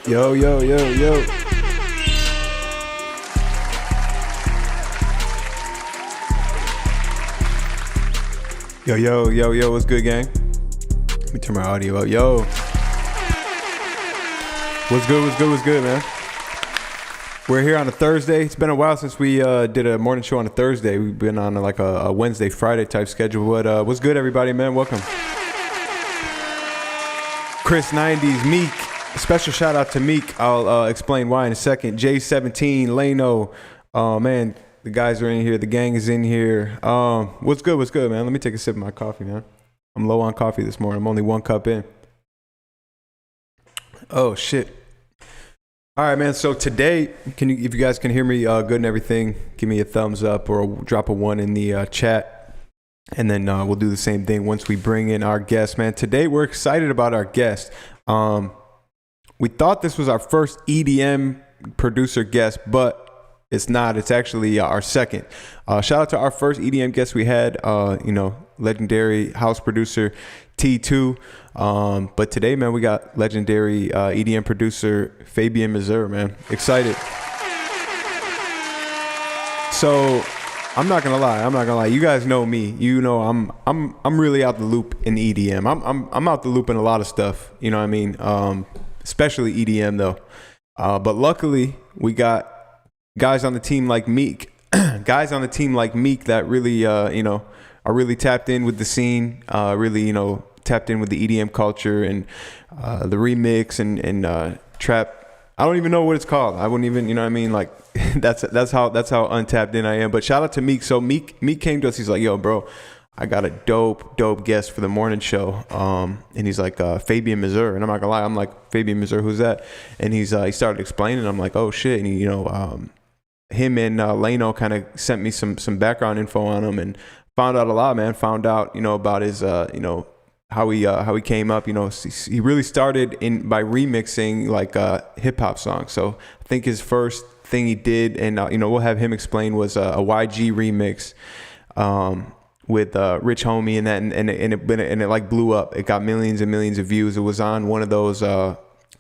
Yo, yo, yo, yo. Yo, yo, yo, yo, what's good, gang? Let me turn my audio up. Yo. What's good, man? We're here on a Thursday. It's been a while since we did a morning show on a Thursday. We've been on like a Wednesday, Friday type schedule. But what's good, everybody, man? Welcome. Chris 90s, Meek. Special shout out to Meek. I'll explain why in a second. J17, Lano. Man, the guys are in here. The gang is in here. What's good, man? Let me take a sip of my coffee, man. I'm low on coffee this morning. I'm only 1 cup in. Oh, shit. All right, man. So today, if you guys can hear me good and everything, give me a thumbs up or drop a 1 in the chat. And then we'll do the same thing once we bring in our guest, man. Today, we're excited about our guest. We thought this was our first EDM producer guest, but it's not. It's actually our second. Shout out to our first EDM guest we had, legendary house producer T2. But today, man, we got legendary EDM producer Fabian Mazur, man. Excited. So I'm not gonna lie. You guys know me. You know I'm really out the loop in EDM. I'm out the loop in a lot of stuff. You know what I mean? Especially EDM though. But luckily we got guys on the team like Meek. Guys on the team like Meek that really are really tapped in with the scene. Really tapped in with the EDM culture and the remix and trap. I don't even know what it's called. I wouldn't even, you know what I mean? Like that's how untapped in I am. But shout out to Meek. So Meek came to us. He's like, yo, bro, I got a dope guest for the morning show. And he's like, Fabian Mazur. And I'm not gonna lie, I'm like, Fabian Mazur, who's that? And he started explaining. I'm like, oh shit. And him and Lano kind of sent me some background info on him and found out a lot, man. Found out, about his, how he came up. He really started by remixing like hip hop songs. So I think his first thing he did, and we'll have him explain, was a YG remix with Rich Homie and that, and it like blew up. It got millions and millions of views. It was on one of those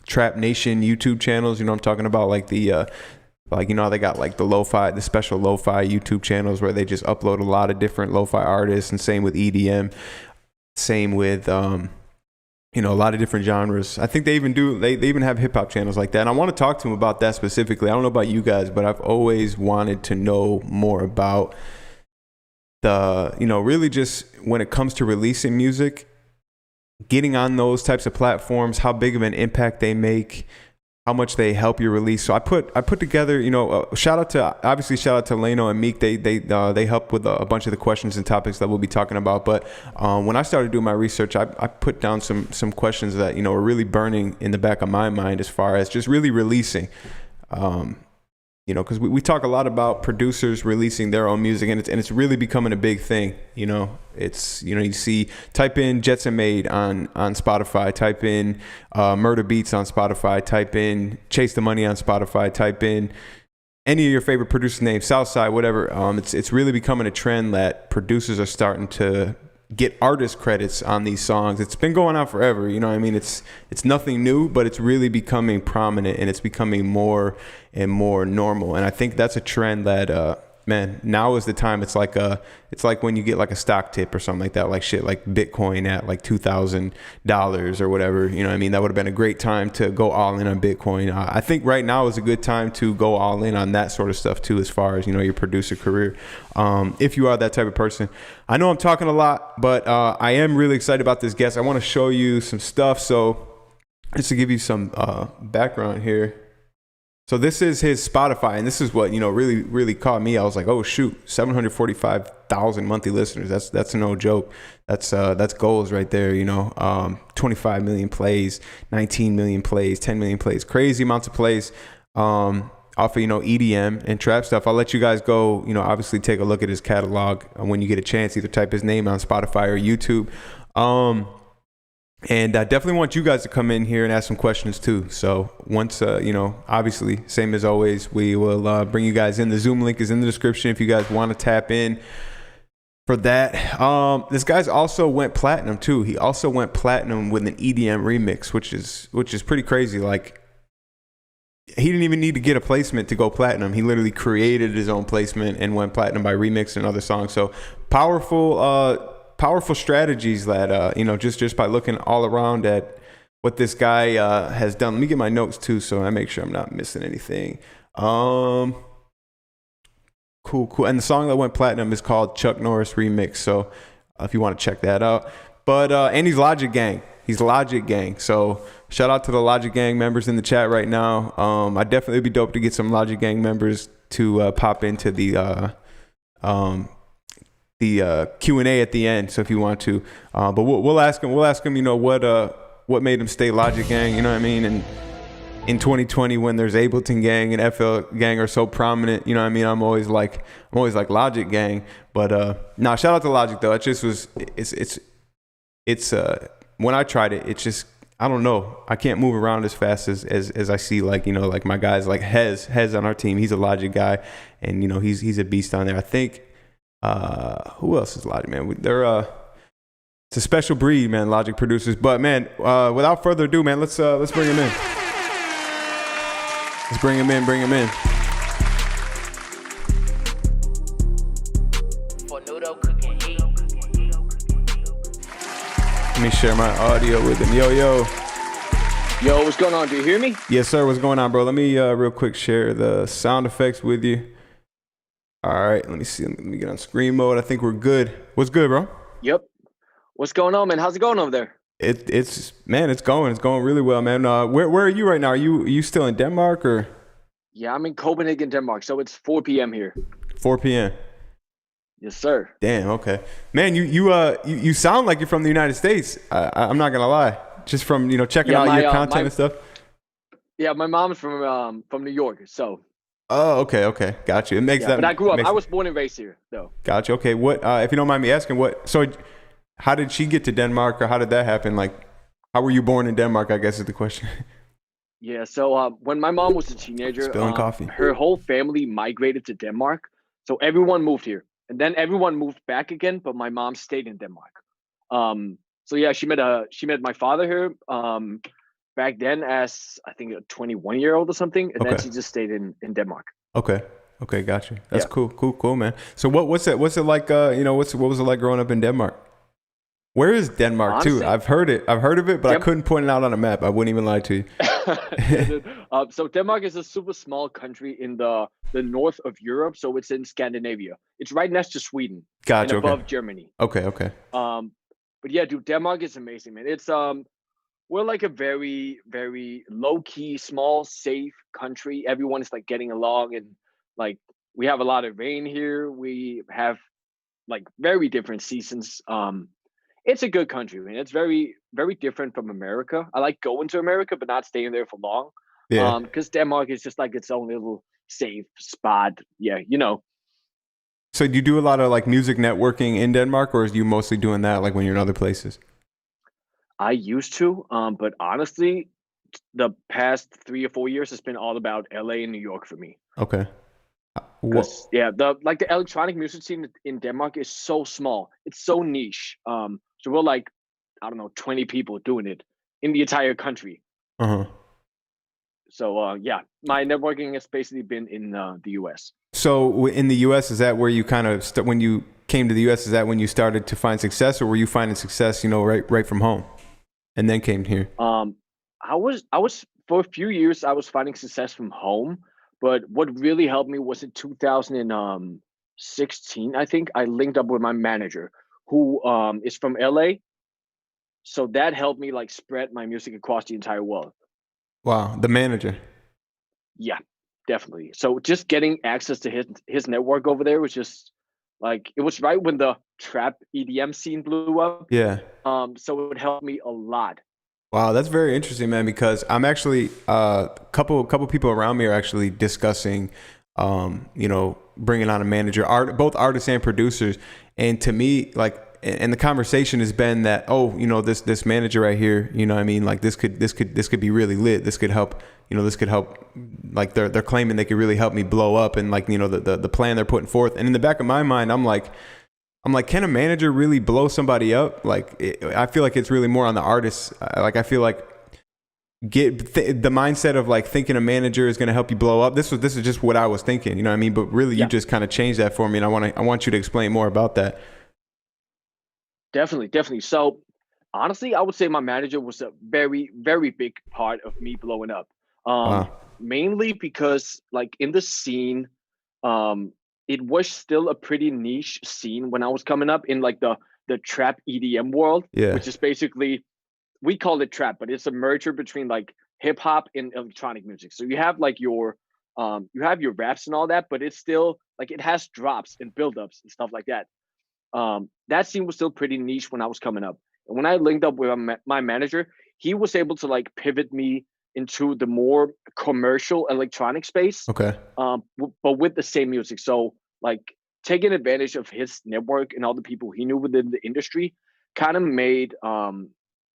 Trap Nation YouTube channels. You know what I'm talking about? Like the they got like the special lo-fi YouTube channels where they just upload a lot of different lo-fi artists, and same with EDM. Same with a lot of different genres. I think they even have hip hop channels like that. And I want to talk to him about that specifically. I don't know about you guys, but I've always wanted to know more about the, really just when it comes to releasing music, getting on those types of platforms, how big of an impact they make, how much they help you release. So I put together, shout out to Lano and Meek. They help with a bunch of the questions and topics that we'll be talking about. But when I started doing my research, I put down some questions that were really burning in the back of my mind as far as just really releasing. Because we talk a lot about producers releasing their own music, and it's really becoming a big thing. It's you see, type in Jetson Made on Spotify, type in Murder Beats on Spotify, type in Chase the Money on Spotify, type in any of your favorite producer names, Southside, whatever. It's really becoming a trend that producers are starting to get artist credits on these songs. It's been going on forever, it's nothing new, but it's really becoming prominent, and it's becoming more and more normal. And I think that's a trend that now is the time. It's like when you get like a stock tip or something like that, like shit, like Bitcoin at like $2,000 or whatever. That would have been a great time to go all in on Bitcoin. I think right now is a good time to go all in on that sort of stuff too, as far as your producer career, if you are that type of person. I know I'm talking a lot, but I am really excited about this guest. I want to show you some stuff. So just to give you some background here. So this is his Spotify, and this is what really, really caught me. I was like, oh shoot, 745,000 monthly listeners. That's no joke. That's goals right there. 25 million plays, 19 million plays, 10 million plays, crazy amounts of plays off of EDM and trap stuff. I'll let you guys go. Obviously take a look at his catalog when you get a chance. Either type his name on Spotify or YouTube. And I definitely want you guys to come in here and ask some questions too. So once, obviously, same as always, we will bring you guys in. The Zoom link is in the description if you guys want to tap in for that. This guy's also went platinum too. He also went platinum with an EDM remix, which is pretty crazy. Like he didn't even need to get a placement to go platinum. He literally created his own placement and went platinum by remixing other songs. So powerful strategies that just by looking all around at what this guy has done. Let me get my notes too, so I make sure I'm not missing anything. Cool. And the song that went platinum is called Chuck Norris Remix. So if you want to check that out. But and he's Logic Gang. He's Logic Gang. So shout out to the Logic Gang members in the chat right now. I definitely be dope to get some Logic Gang members to pop into the Q&A at the end. So if you want to, but we'll ask him. We'll ask him. What made him stay Logic Gang? You know what I mean? And in 2020, when there's Ableton Gang and FL Gang are so prominent, you know what I mean? I'm always like Logic Gang. But shout out to Logic though. It just was. It's when I tried it, it's just, I don't know. I can't move around as fast as I see like my guys like Hez on our team. He's a Logic guy, and he's a beast on there. I think who else is Logic, man? They're it's a special breed, man, Logic producers. But man, without further ado, man, let's bring him in. Let's bring him in. Let me share my audio with him. Yo, what's going on? Do you hear me? Yes, sir. What's going on, bro? Let me real quick share the sound effects with you. All right, let me see. Let me get on screen mode. I think we're good. What's good, bro? Yep. What's going on, man? How's it going over there? It's going really well, man. Where are you right now? Are you still in Denmark or? Yeah, I'm in Copenhagen, Denmark. So it's 4 p.m. here. 4 p.m. Yes, sir. Damn. Okay, man. You sound like you're from the United States. I'm not gonna lie. Just from checking out your content and stuff. Yeah, my mom's from New York, so. Oh, okay. Got you. It makes that. But I grew up. I was born and raised here, though. Got you. Okay. What? If you don't mind me asking, so how did she get to Denmark, or how did that happen? Like, how were you born in Denmark? I guess is the question. Yeah. So when my mom was a teenager, spilling coffee, her whole family migrated to Denmark. So everyone moved here, and then everyone moved back again. But my mom stayed in Denmark. So yeah, she met my father here. Back then as I think a 21-year-old or something, and then she just stayed in Denmark. Okay, gotcha. That's cool, man. So what's it like? What was it like growing up in Denmark? Where is Denmark? Honestly, too? I've heard of it, but I couldn't point it out on a map. I wouldn't even lie to you. So Denmark is a super small country in the north of Europe. So it's in Scandinavia. It's right next to Sweden. Gotcha. And above Germany. Okay. But yeah, dude, Denmark is amazing, man. It's we're like a very, very low-key, small, safe country. Everyone is like getting along, and like we have a lot of rain here. We have like very different seasons. It's a good country, man. It's very, very different from America. I like going to America, but not staying there for long. Yeah. Because Denmark is just like its own little safe spot. Yeah, So do you do a lot of like music networking in Denmark, or are you mostly doing that like when you're in other places? I used to, but honestly, the past 3 or 4 years has been all about LA and New York for me. Okay. The electronic music scene in Denmark is so small. It's so niche. So we're like, I don't know, 20 people doing it in the entire country. Uh-huh. So yeah, my networking has basically been in the US. So in the US, is that where you kind of when you came to the US, is that when you started to find success, or were you finding success, right from home and then came here? I was for a few years I was finding success from home, but what really helped me was in 2016, I think. I linked up with my manager who is from LA. So that helped me like spread my music across the entire world. Wow, the manager. Yeah, definitely. So just getting access to his network over there was just like, it was right when the trap EDM scene blew up. Yeah. So it helped me a lot. Wow, that's very interesting, man, because I'm actually a couple people around me are actually discussing bringing on a manager, both artists and producers. And to me, like, and the conversation has been that, this manager right here, like this could be really lit. This could help, like they're claiming they could really help me blow up, and like, the plan they're putting forth. And in the back of my mind, I'm like, can a manager really blow somebody up? Like, I feel like it's really more on the artist. Like, I feel like the mindset of like thinking a manager is going to help you blow up. This is just what I was thinking, you know what I mean? But really, you just kind of changed that for me, and I want you to explain more about that. Definitely. So honestly, I would say my manager was a very, very big part of me blowing up. Wow. Mainly because like in the scene, it was still a pretty niche scene when I was coming up in like the trap EDM world, Yeah. which is basically, we call it trap, but it's a merger between like hip hop and electronic music. So you have like you have your raps and all that, but it's still like it has drops and buildups and stuff like that. That scene was still pretty niche when I was coming up. And when I linked up with my manager, he was able to like pivot me into the more commercial electronic space, Okay. but with the same music. So like taking advantage of his network and all the people he knew within the industry kind of made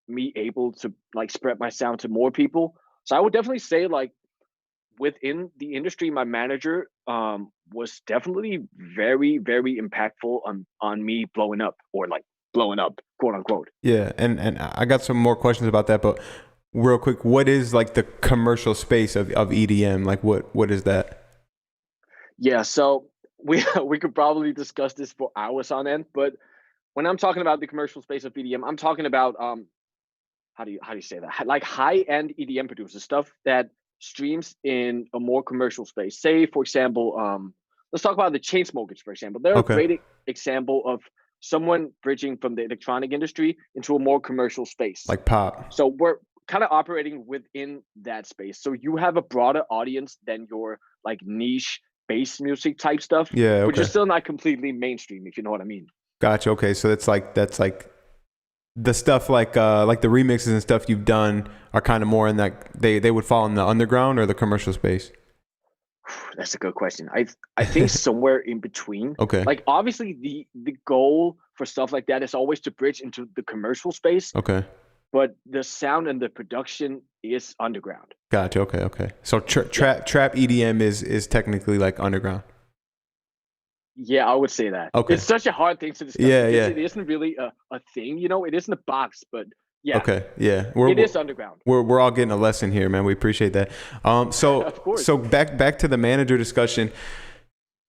me able to like spread my sound to more people. So I would definitely say like within the industry, my manager was definitely very, very impactful on me blowing up, or like blowing up, quote unquote. Yeah, and I got some more questions about that, but real quick, what is like the commercial space of EDM? Like what is that? Yeah, so we could probably discuss this for hours on end, but when I'm talking about the commercial space of EDM, I'm talking about how do you say that? Like high end EDM producers, stuff that streams in a more commercial space. Say, for example, let's talk about the Chainsmokers, for example. They're a Okay. great example of someone bridging from the electronic industry into a more commercial space. Like pop. So we're kind of operating within that space. So you have a broader audience than your like niche bass music type stuff, Yeah, but you're okay. still not completely mainstream, if you know what I mean. Gotcha. Okay, so that's like the stuff like the remixes and stuff you've done are kind of more in that they would fall in the underground or the commercial space. That's a good question. I think somewhere in between. Okay. Like obviously the goal for stuff like that is always to bridge into the commercial space, Okay. but the sound and the production is underground. Gotcha. Okay. Okay. So Yeah. trap EDM is technically like underground. Yeah, I would say that. Okay. It's such a hard thing to discuss Yeah. because Yeah. it isn't really a thing, you know, it isn't a box, but yeah, Okay. Yeah. it is underground. We're all getting a lesson here, man. We appreciate that. So Of course. so back to the manager discussion.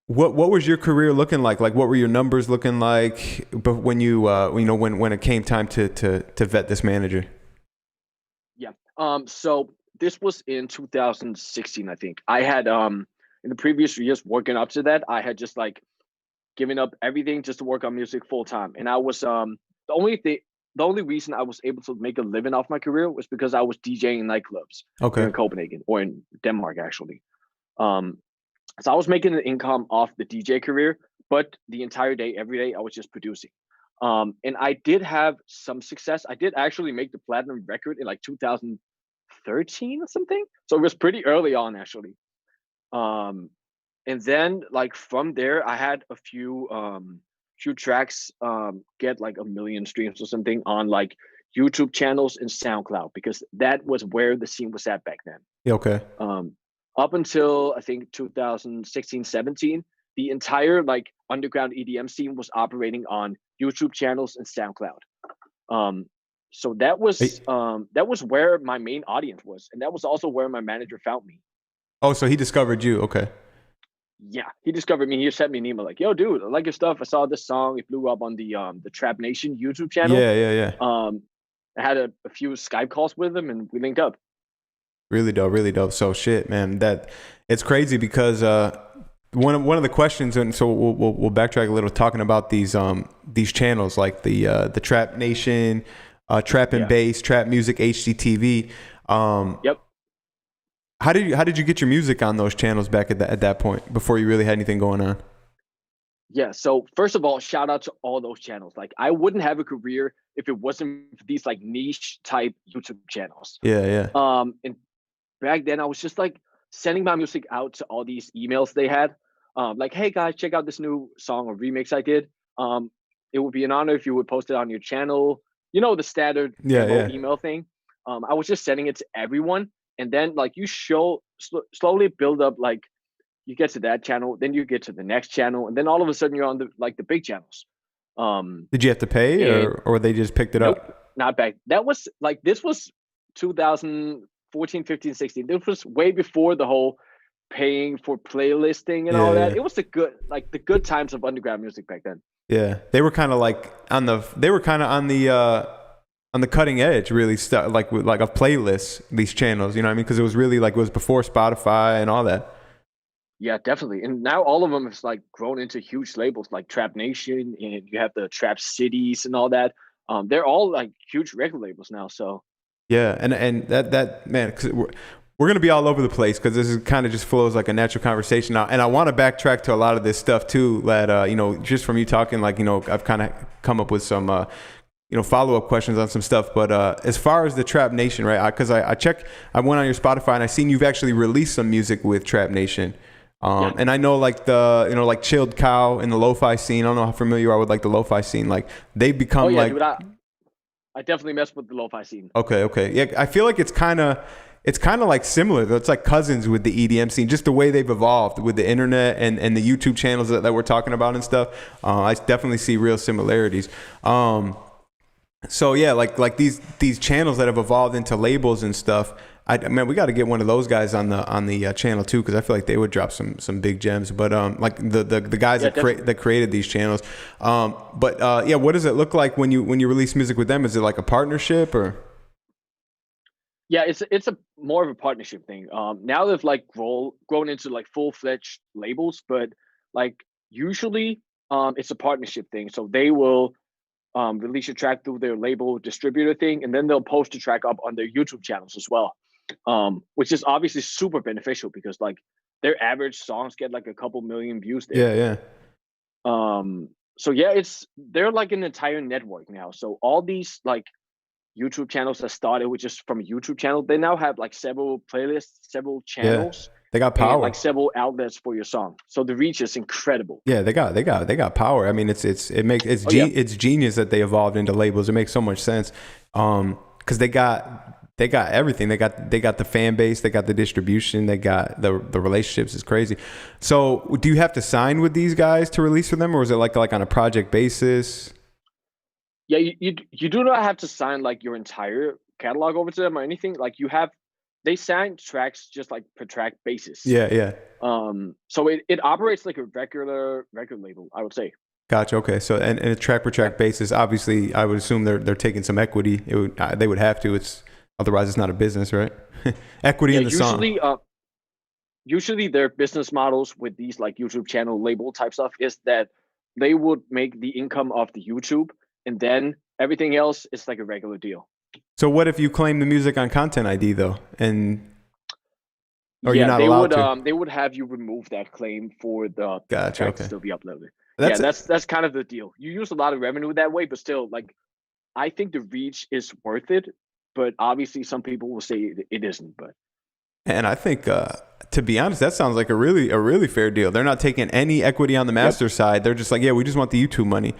What was your career looking like? Like, what were your numbers looking like? But when when it came time to vet this manager. Yeah. So this was in 2016, I think. I had in the previous years working up to that, I had just like giving up everything just to work on music full time. And I was the only thing the only reason I was able to make a living off my career was because I was DJing in nightclubs here Okay. in Copenhagen, or in Denmark actually. Um so I was making an income off the DJ career, but the entire day, every day, I was just producing. And I did have some success. I did actually make the platinum record in like 2013 or something. So it was pretty early on actually. Um, and then like from there I had a few tracks get like 1 million streams or something on like YouTube channels and SoundCloud, because that was where the scene was at back then. Yeah, okay. Up until I think 2016 17, the entire like underground EDM scene was operating on YouTube channels and SoundCloud. um so that was where my main audience was, and that was also where my manager found me. Oh, so he discovered you. Okay. Yeah, he discovered me. He sent me an email like, "Yo, dude, I like your stuff. I saw this song. It blew up on the Trap Nation YouTube channel." Yeah, yeah, yeah. I had a few Skype calls with him, and we linked up. Really dope, really dope. So shit, man, that it's crazy because one of the questions, and so we'll backtrack a little, talking about these channels like the Trap Nation, Trap and Bass, Trap Music, HGTV. Yep. How did you get your music on those channels back at that point before you really had anything going on? Yeah. So first of all, shout out to all those channels. Like I wouldn't have a career if it wasn't for these like niche type YouTube channels. Yeah, yeah. And back then I was just like sending my music out to all these emails they had. Like, hey guys, check out this new song or remix I did. It would be an honor if you would post it on your channel. You know, the standard email thing. I was just sending it to everyone. And then like you slowly build up, like you get to that channel, then you get to the next channel, and then all of a sudden you're on the big channels. Did you have to pay or they just picked it nope, up? not back. That was like, this was 2000, 14, 15, 16. This was way before the whole paying for playlisting and Yeah, all that. yeah. It was the good times of underground music back then. Yeah, they were kind of like on the cutting edge, really, like of playlists, these channels. You know what I mean? Because it was really like, it was before Spotify and all that. Yeah, definitely. And now all of them has like grown into huge labels like Trap Nation, and you have the Trap Cities and all that. They're all like huge record labels now. So Yeah, and that man, because we're gonna be all over the place because this is kind of just flows like a natural conversation now. And I want to backtrack to a lot of this stuff too, that you know, just from you talking, like, you know, I've kind of come up with some you know, follow-up questions on some stuff. But as far as the Trap Nation, right? Because I went on your Spotify and I seen you've actually released some music with Trap Nation. yeah. And I know like you know, like Chilled Cow in the lo-fi scene. I don't know how familiar you are with like the lo-fi scene. Like they've become Oh yeah, like, dude, I definitely mess with the lo-fi scene. okay. Yeah, I feel like it's kind of like similar. It's like cousins with the EDM scene, just the way they've evolved with the internet and the YouTube channels that we're talking about and stuff. I definitely see real similarities. So yeah, like these channels that have evolved into labels and stuff. Man, we got to get one of those guys on the channel too, because I feel like they would drop some big gems. But like the guys that created these channels. Yeah, what does it look like when you release music with them? Is it like a partnership or? Yeah, it's a more of a partnership thing. Now they've like grown into like full-fledged labels, but like usually it's a partnership thing. So they will release a track through their label distributor thing, and then they'll post the track up on their YouTube channels as well. Which is obviously super beneficial because like their average songs get like a couple million views there. Yeah. So yeah, they're like an entire network now. So all these like YouTube channels that started with just from a YouTube channel, they now have like several playlists, several channels. Yeah. They got power. And like several outlets for your song. So the reach is incredible. Yeah, they got power. I mean, it's genius that they evolved into labels. It makes so much sense. Because they got everything. They got the fan base, they got the distribution, they got the relationships. Is crazy. So do you have to sign with these guys to release for them, or is it like on a project basis? Yeah, you do not have to sign like your entire catalog over to them or anything. Like they sign tracks just like per track basis. Yeah. So it operates like a regular record label, I would say. Gotcha. Okay. So and a track per track basis, obviously, I would assume they're taking some equity. They would have to. Otherwise it's not a business, right? Equity in the usually, song. Usually their business models with these like YouTube channel label type stuff is that they would make the income off the YouTube, and then everything else is like a regular deal. So what if you claim the music on Content ID though, or yeah, you're not allowed to? They would have you remove that claim for the Gotcha. track Okay. to still be uploaded. That's kind of the deal. You use a lot of revenue that way, but still, like, I think the reach is worth it. But obviously, some people will say it isn't. But and I think, to be honest, that sounds like a really fair deal. They're not taking any equity on the master side. They're just like, yeah, we just want the YouTube money.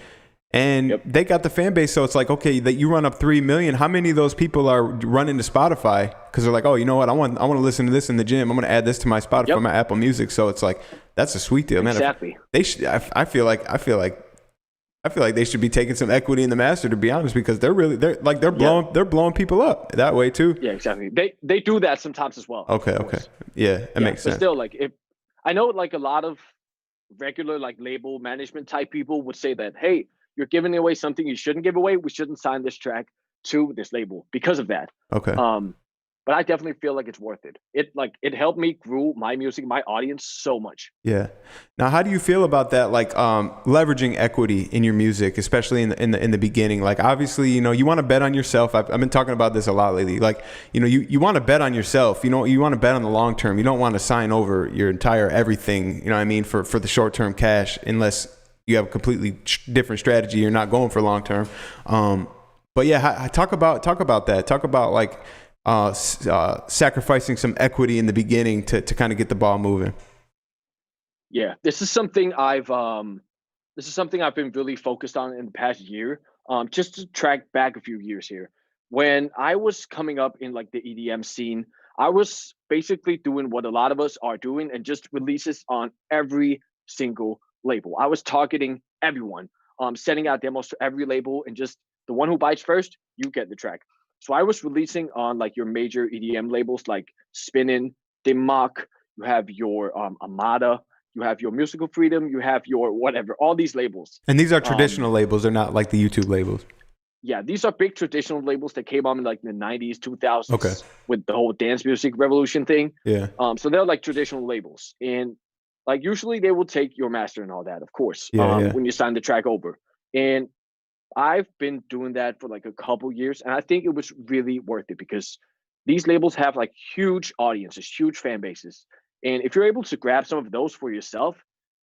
And they got the fan base, so it's like, okay, that you run up 3 million. How many of those people are running to Spotify because they're like, oh, you know what, I want to listen to this in the gym. I'm going to add this to my Spotify, my Apple Music. So it's like, that's a sweet deal, man. Exactly. They should. I feel like they should be taking some equity in the master, to be honest, because they're blowing people up that way too. Yeah, exactly. They do that sometimes as well. Okay. Yeah, that makes sense. But still, like, if I know, like, a lot of regular like label management type people would say that, hey, you're giving away something you shouldn't give away. We shouldn't sign this track to this label because of that. Okay. But I definitely feel like it's worth it. It helped me grow my music, my audience so much. Yeah. Now, how do you feel about that? Like, leveraging equity in your music, especially in the beginning. Like, obviously, you know, you want to bet on yourself. I've been talking about this a lot lately. Like, you know, you want to bet on yourself. You know, you want to bet on the long term. You don't want to sign over your entire everything. You know what I mean, for the short term cash, unless you have a completely different strategy. You're not going for long term. But yeah, talk about that. Talk about like sacrificing some equity in the beginning to kind of get the ball moving. Yeah, this is something I've been really focused on in the past year. Just to track back a few years here, when I was coming up in like the EDM scene, I was basically doing what a lot of us are doing and just releases on every single label. I was targeting everyone, sending out demos to every label, and just the one who bites first, you get the track. So I was releasing on like your major EDM labels like Spinnin', Dimmock, you have your Amada, you have your Musical Freedom, you have your whatever, all these labels. And these are traditional labels. They're not like the YouTube labels. Yeah, these are big traditional labels that came on in like the 90s, 2000s Okay. with the whole dance music revolution thing. Yeah. So they're like traditional labels. And like usually they will take your master and all that, of course, Yeah. when you sign the track over. And I've been doing that for like a couple years, and I think it was really worth it because these labels have like huge audiences, huge fan bases. And if you're able to grab some of those for yourself,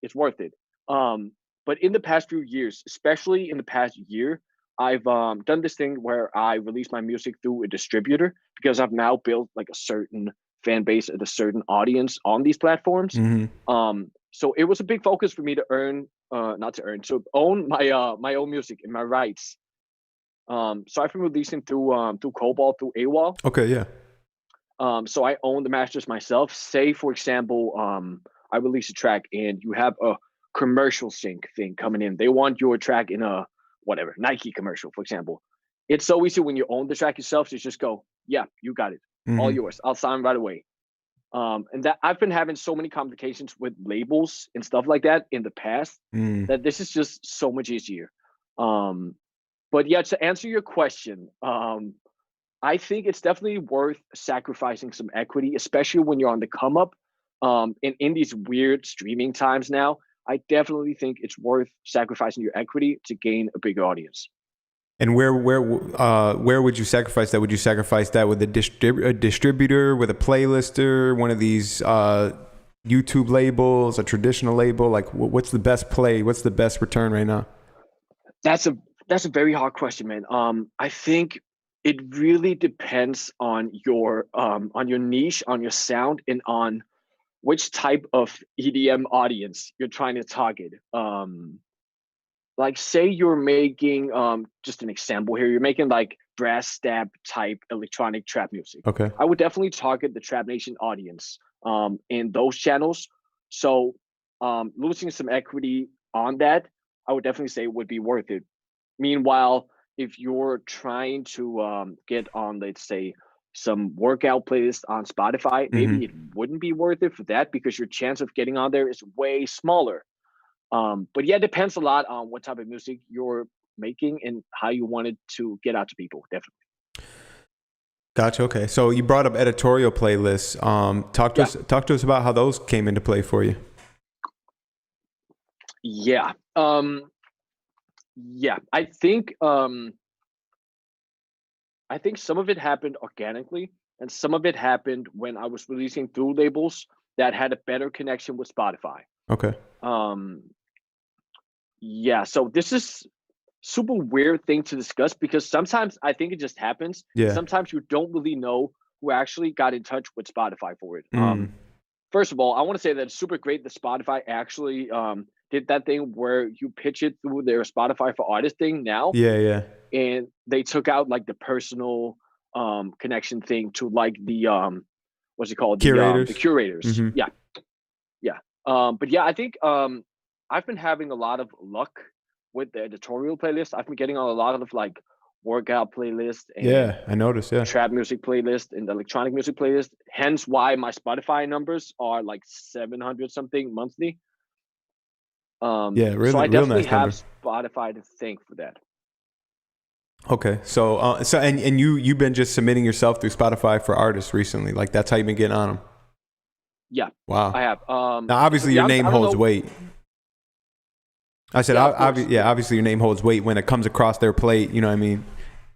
it's worth it. But in the past few years, especially in the past year, I've done this thing where I release my music through a distributor because I've now built like a certain fan base and a certain audience on these platforms. Mm-hmm. So it was a big focus for me to to own my own music and my rights. So I've been releasing through Cobalt, through AWOL. Okay, yeah. So I own the masters myself. Say for example, I release a track and you have a commercial sync thing coming in. They want your track in a whatever Nike commercial, for example. It's so easy when you own the track yourself to just go, yeah, you got it, all yours. I'll sign right away. And that I've been having so many complications with labels and stuff like that in the past that this is just so much easier. But yeah, to answer your question, I think it's definitely worth sacrificing some equity, especially when you're on the come up. And in these weird streaming times now, I definitely think it's worth sacrificing your equity to gain a bigger audience. And where would you sacrifice that? Would you sacrifice that with a distributor, with a playlister, one of these YouTube labels, a traditional label? Like, what's the best play? What's the best return right now? That's a very hard question, man. I think it really depends on your niche, on your sound, and on which type of EDM audience you're trying to target. Like say you're making just an example here, you're making like brass stab type electronic trap music. Okay. I would definitely target the Trap Nation audience in those channels. So losing some equity on that, I would definitely say would be worth it. Meanwhile, if you're trying to get on, let's say, some workout playlist on Spotify, maybe it wouldn't be worth it for that because your chance of getting on there is way smaller. But yeah, it depends a lot on what type of music you're making and how you want it to get out to people. Definitely. Gotcha. Okay. So you brought up editorial playlists. Talk to us about how those came into play for you. Yeah. Yeah. I think some of it happened organically and some of it happened when I was releasing through labels that had a better connection with Spotify. Okay. Yeah, so this is super weird thing to discuss because sometimes I think it just happens. Yeah. Sometimes you don't really know who actually got in touch with Spotify for it. First of all, I want to say that it's super great that Spotify actually did that thing where you pitch it through their Spotify for Artists thing now. Yeah. And they took out like the personal connection thing to like the what's it called? Curators. The curators. Yeah. But yeah, I think I've been having a lot of luck with the editorial playlist. I've been getting on a lot of like workout playlists and I noticed. Yeah, trap music playlist and electronic music playlist. Hence why my Spotify numbers are like 700 something monthly. Really, so I definitely nice have number. Spotify to thank for that. Okay, so and you've been just submitting yourself through Spotify for artists recently. Like that's how you've been getting on them. Yeah. Wow. I have. Now obviously your name holds weight. I said, obviously your name holds weight when it comes across their plate. You know what I mean?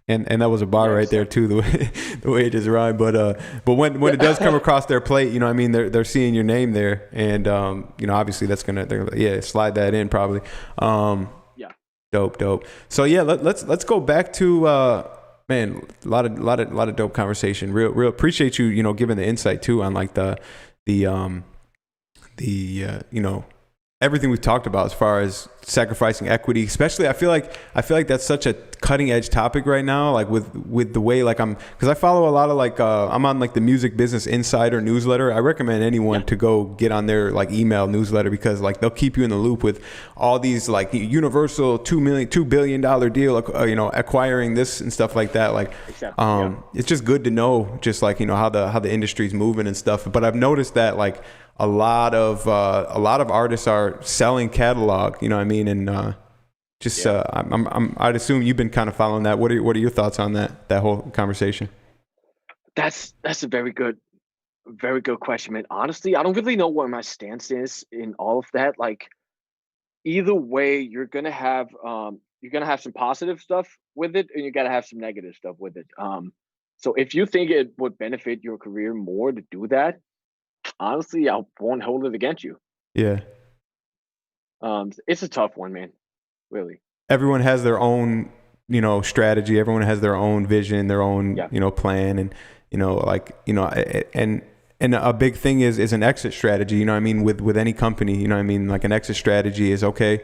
And that was a bar right there too, the way it just rhymed. But when it does come across their plate, you know what I mean? They're seeing your name there, and obviously they're gonna slide that in probably. Dope. So yeah, let's go back to man, a lot of dope conversation. Real appreciate you giving the insight too on like the everything we've talked about as far as sacrificing equity, especially I feel like that's such a cutting edge topic right now, like with the way, like because I follow a lot of like I'm on like the Music Business Insider newsletter. I recommend anyone to go get on their like email newsletter, because like they'll keep you in the loop with all these like Universal $2 billion deal, acquiring this and stuff like that. Like it's just good to know just like how the industry's moving and stuff. But I've noticed that like a lot of artists are selling catalog, you know what I mean? And I'd assume you've been kind of following that. What are your thoughts on that whole conversation? That's a very good question, man. Honestly, I don't really know where my stance is in all of that. Like, either way, you're gonna have some positive stuff with it, and you gotta have some negative stuff with it. So if you think it would benefit your career more to do that, honestly, I won't hold it against you. Yeah. It's a tough one, man. Really. Everyone has their own, strategy. Everyone has their own vision, their own, plan, and and a big thing is an exit strategy. You know what I mean? With any company, you know what I mean? Like an exit strategy is, okay,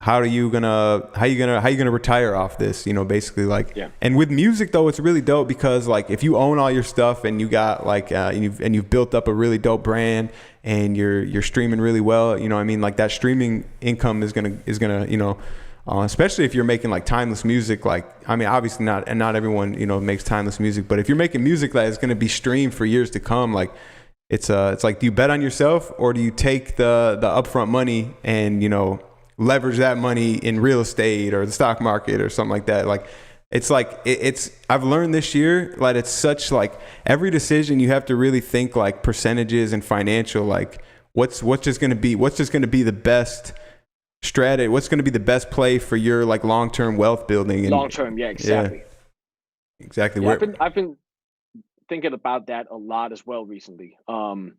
how are you gonna retire off this? Basically, like. Yeah. And with music though, it's really dope because like if you own all your stuff and you got like and you've built up a really dope brand and you're streaming really well, you know what I mean? Like that streaming income is gonna especially if you're making like timeless music. Like, I mean, obviously not everyone makes timeless music, but if you're making music that is gonna be streamed for years to come, like it's like, do you bet on yourself or do you take the upfront money and leverage that money in real estate or the stock market or something like that? Like it's I've learned this year, like it's such like every decision you have to really think like percentages and financial, like what's just going to be the best strategy, what's going to be the best play for your like long-term wealth building. Long-term, yeah, exactly. Yeah, exactly. Yeah, I've been thinking about that a lot as well recently. And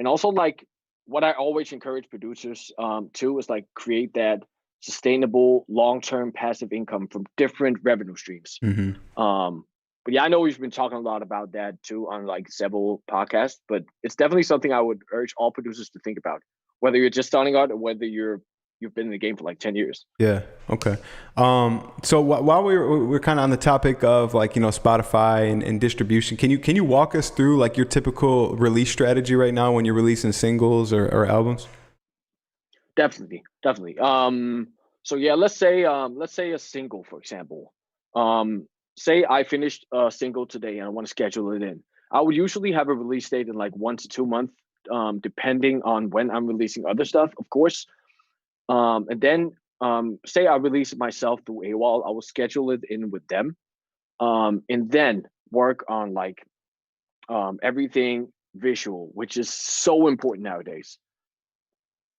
also like what I always encourage producers too is like create that sustainable long-term passive income from different revenue streams. Mm-hmm. But yeah, I know we've been talking a lot about that too on like several podcasts, but it's definitely something I would urge all producers to think about, whether you're just starting out or whether you've been in the game for like 10 years. Yeah. Okay. So while we're kind of on the topic of like, Spotify and distribution, can you walk us through like your typical release strategy right now when you're releasing singles or albums? Definitely. So yeah, let's say a single, for example. Say I finished a single today and I want to schedule it in. I would usually have a release date in like 1 to 2 months, depending on when I'm releasing other stuff, of course. And then say I release it myself through AWOL, I will schedule it in with them, and then work on like everything visual, which is so important nowadays.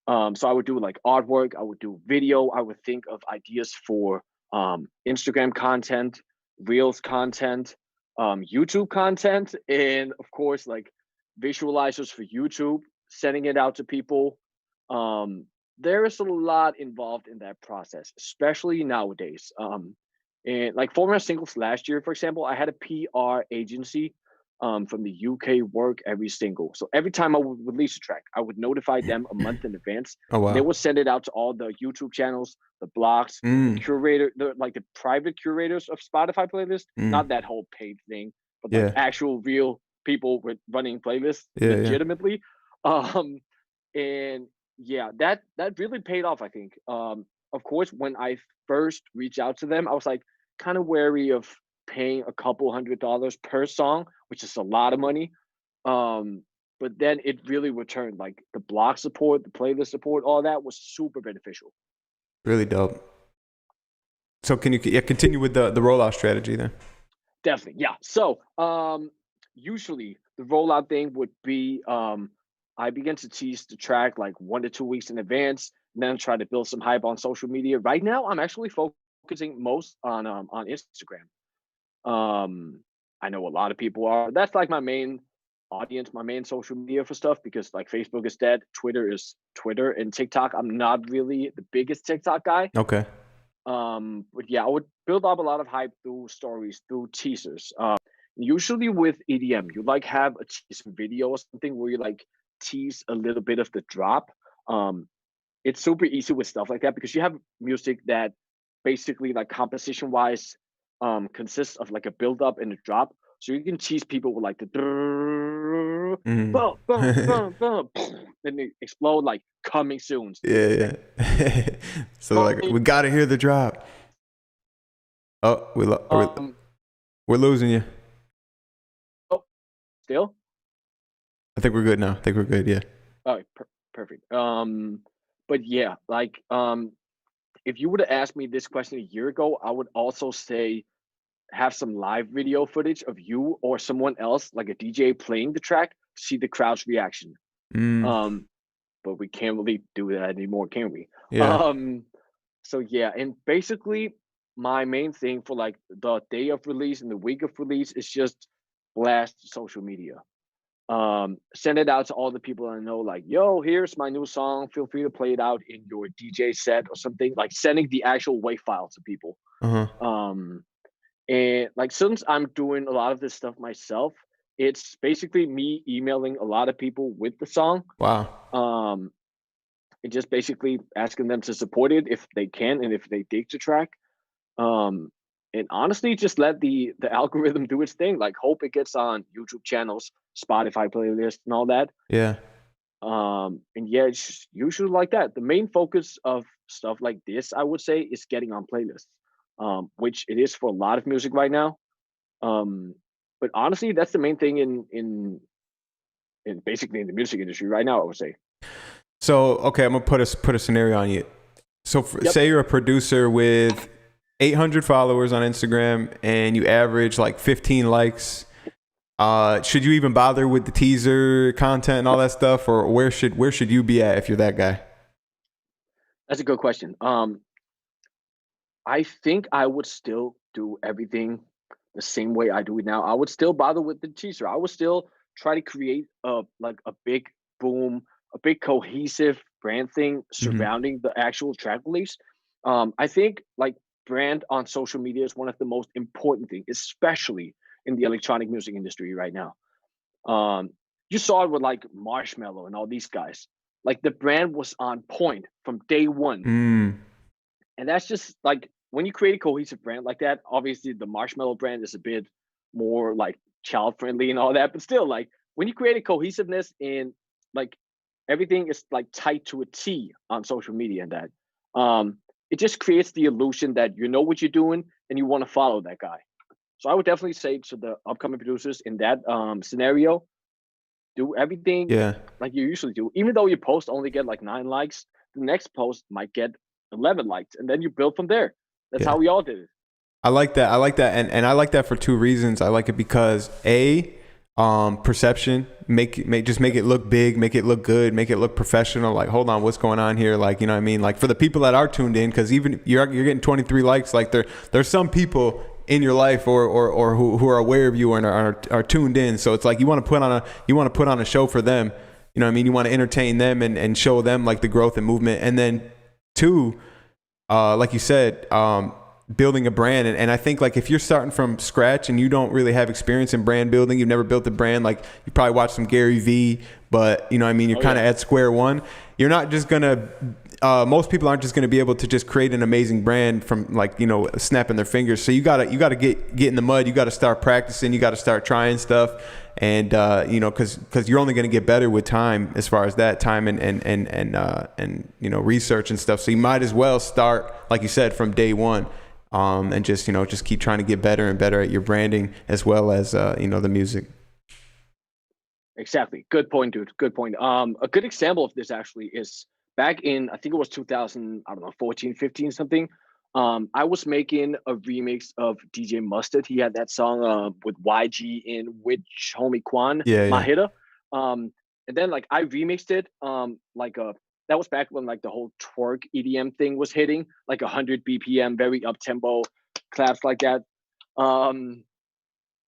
So I would do like artwork, I would do video, I would think of ideas for Instagram content, Reels content, YouTube content, and of course like visualizers for YouTube, sending it out to people. There is a lot involved in that process, especially nowadays. And like for my singles last year, for example, I had a PR agency from the UK work every single. So every time I would release a track, I would notify them a month in advance. Oh, wow. They would send it out to all the YouTube channels, the blogs, the curator, the private curators of Spotify playlists, not that whole paid thing, but like actual real people with running playlists legitimately. And yeah, that really paid off, I think. Of course, when I first reached out to them, I was like kind of wary of paying a couple $100 per song, which is a lot of money. But then it really returned. Like the blog support, the playlist support, all that was super beneficial. Really dope. So can you continue with the rollout strategy then? Definitely, yeah. So usually the rollout thing would be I begin to tease the track like 1 to 2 weeks in advance, and then try to build some hype on social media. Right now, I'm actually focusing most on Instagram. I know a lot of people are. That's like my main audience, my main social media for stuff, because like Facebook is dead, Twitter is Twitter, and TikTok, I'm not really the biggest TikTok guy. Okay. But yeah, I would build up a lot of hype through stories, through teasers. Usually with EDM, you like have a teaser video or something where you like tease a little bit of the drop. it's super easy with stuff like that because you have music that basically like composition wise consists of like a build up and a drop. So you can tease people with like the Mm. boom, boom, boom, boom, then they explode like coming soon. Yeah, yeah. So like, we gotta hear the drop. Oh, we're losing you. Oh, still? I think we're good now. I think we're good. Yeah. Oh, perfect. But yeah, like if you would have asked me this question a year ago, I would also say have some live video footage of you or someone else, like a DJ playing the track, to see the crowd's reaction. Mm. But we can't really do that anymore, can we? Yeah. So yeah, and basically my main thing for like the day of release and the week of release is just blast social media. Send it out to all the people I know, like, yo, here's my new song. Feel free to play it out in your DJ set or something. Like sending the actual WAV file to people. Uh-huh. And like since I'm doing a lot of this stuff myself, it's basically me emailing a lot of people with the song. Wow. And just basically asking them to support it if they can and if they dig the track. And honestly, just let the algorithm do its thing. Like hope it gets on YouTube channels, Spotify playlists, and all that. Yeah. And yeah, it's usually like that. The main focus of stuff like this, I would say, is getting on playlists, which it is for a lot of music right now. But honestly, that's the main thing in basically in the music industry right now, I would say. So okay, I'm gonna put a scenario on you. So Yep. say you're a producer with 800 followers on Instagram and you average like 15 likes. Should you even bother with the teaser content and all that stuff, or where should you be at if you're that guy? That's a good question. I think I would still do everything the same way I do it now. I would still bother with the teaser. I would still try to create a like a big boom, a big cohesive brand thing Mm-hmm. surrounding the actual track release. I think like brand on social media is one of the most important things, especially in the electronic music industry right now. Um, you saw it with like Marshmello and all these guys. Like the brand was on point from day one, Mm. and that's just like when you create a cohesive brand like that. Obviously, the Marshmello brand is a bit more like child friendly and all that, but still, like when you create a cohesiveness and like everything is like tight to a T on social media and that, it just creates the illusion that you know what you're doing and you want to follow that guy. So I would definitely say to the upcoming producers in that scenario, do everything Yeah. like you usually do. Even though your post only get like 9 likes, the next post might get 11 likes, and then you build from there. That's Yeah. how we all did it. I like that. I like that, and I like that for two reasons. I like it because perception, make it look big, make it look good, make it look professional. Like, hold on, what's going on here? Like, you know what I mean? Like for the people that are tuned in, because even you're getting 23 likes. Like there's some people in your life or who are aware of you and are tuned in. So it's like you want to put on a show for them. You know what I mean? You want to entertain them and show them like the growth and movement. And then two, like you said, building a brand. And I think like if you're starting from scratch and you don't really have experience in brand building, you've never built a brand, like you probably watched some Gary Vee, but you know what I mean, you're kind of at square one. You're not just gonna most people aren't just going to be able to just create an amazing brand from like, you know, snapping their fingers. So you gotta get in the mud. You got to start practicing. You got to start trying stuff. And you know, because you're only going to get better with time, as far as that time and you know, research and stuff. So you might as well start, like you said, from day one, and just, you know, just keep trying to get better and better at your branding as well as you know, the music. Exactly. Good point, dude. Good point. A good example of this actually is back in, I think it was 2000, I don't know, 14, 15 something. I was making a remix of DJ Mustard. He had that song with YG in Which Homie Quan, Yeah, My yeah. Hitter. And then like I remixed it that was back when like the whole twerk EDM thing was hitting, like 100 BPM, very up tempo, claps like that. Um,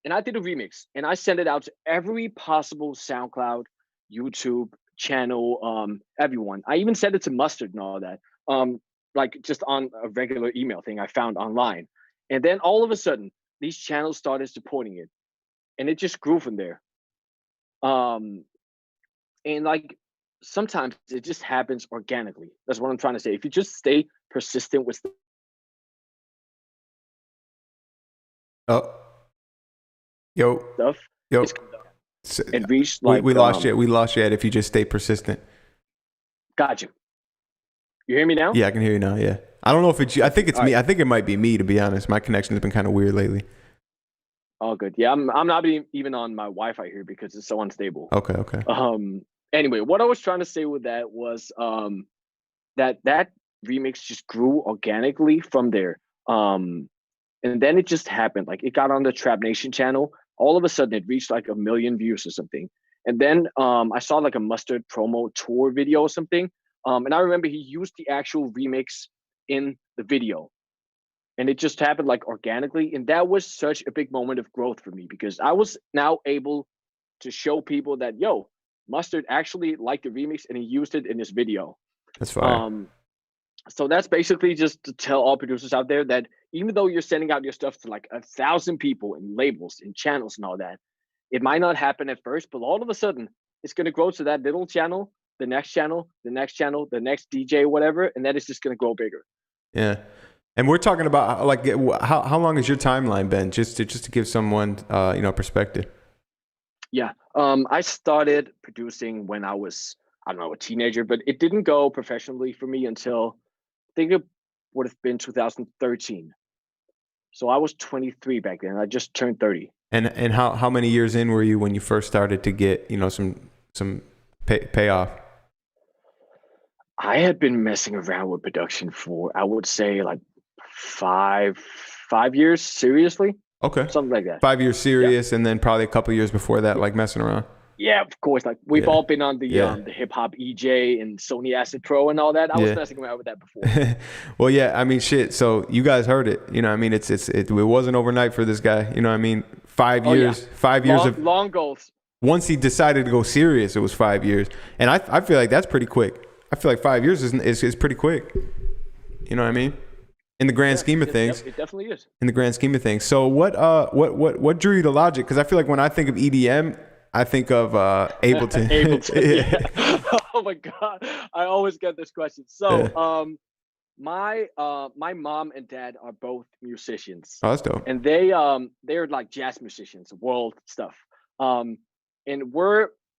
and I did a remix and I sent it out to every possible SoundCloud, YouTube channel, everyone. I even sent it to Mustard and all that, like just on a regular email thing I found online. And then all of a sudden, these channels started supporting it, and it just grew from there. Um, and like sometimes it just happens organically. That's what I'm trying to say. If you just stay persistent with Oh, yo, stuff, yo. it's it reached like We lost you. We lost you. If you just stay persistent. Got you. You hear me now? Yeah, I can hear you now. Yeah. I don't know if it's you. I think it's All me. right. I think it might be me, to be honest. My connection has been kind of weird lately. All good. Yeah, I'm not even on my Wi-Fi here because it's so unstable. Okay. Anyway, what I was trying to say with that was that remix just grew organically from there. And then it just happened. Like it got on the Trap Nation channel. All of a sudden it reached like 1 million views or something. And then I saw like a Mustard promo tour video or something. And I remember he used the actual remix in the video. And it just happened like organically. And that was such a big moment of growth for me because I was now able to show people that, yo, Mustard actually liked the remix and he used it in his video. That's fine. So that's basically just to tell all producers out there that even though you're sending out your stuff to like 1,000 people and labels and channels and all that, it might not happen at first, but all of a sudden it's going to grow to that little channel, the next channel, the next channel, the next DJ, whatever, and that is just going to grow bigger. Yeah. And we're talking about like how long has your timeline been, just to give someone perspective. Yeah, I started producing when I was, I don't know, a teenager, but it didn't go professionally for me until I think it would have been 2013. So I was 23 back then. I just turned 30. And how many years in were you when you first started to get some payoff? I had been messing around with production for, I would say, like five years seriously. Okay. Something like that. 5 years serious, yeah. And then probably a couple years before that, like messing around. Yeah, of course. Like we've all been on the hip hop EJ and Sony Acid Pro and all that. I was messing around with that before. Well, yeah, I mean, shit. So you guys heard it. You know what I mean? It wasn't overnight for this guy. You know what I mean? 5 years. 5 years of long goals. Once he decided to go serious, it was 5 years. And I feel like that's pretty quick. I feel like 5 years is pretty quick. You know what I mean? In the grand scheme of things. It definitely is. In the grand scheme of things. So what drew you to Logic? Because I feel like when I think of EDM, I think of Ableton. Ableton, yeah. Oh my God. I always get this question. So my mom and dad are both musicians. Oh, that's dope. And they're like jazz musicians, world stuff. And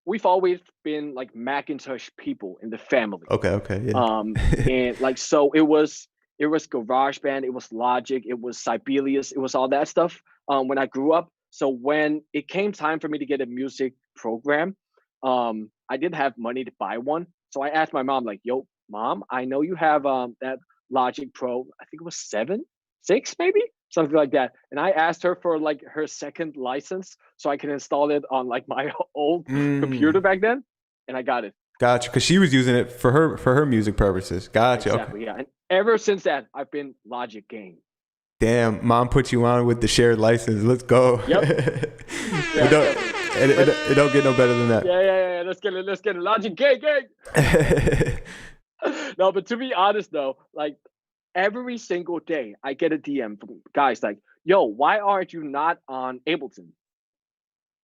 we've always been like Macintosh people in the family. Okay, yeah. And like so it was GarageBand, it was Logic, it was Sibelius, it was all that stuff when I grew up. So when it came time for me to get a music program, I didn't have money to buy one. So I asked my mom, like, yo, Mom, I know you have that Logic Pro, I think it was 6 maybe? Something like that. And I asked her for like her second license so I can install it on like my old computer back then. And I got it. Gotcha. Because she was using it for her music purposes. Gotcha. Exactly, okay. Yeah. And ever since that, I've been Logic gang. Damn, Mom put you on with the shared license. Let's go. Yep. It don't get no better than that. Yeah. Let's get it. Logic gang. No, but to be honest though, like every single day I get a DM from guys like, yo, why aren't you not on Ableton?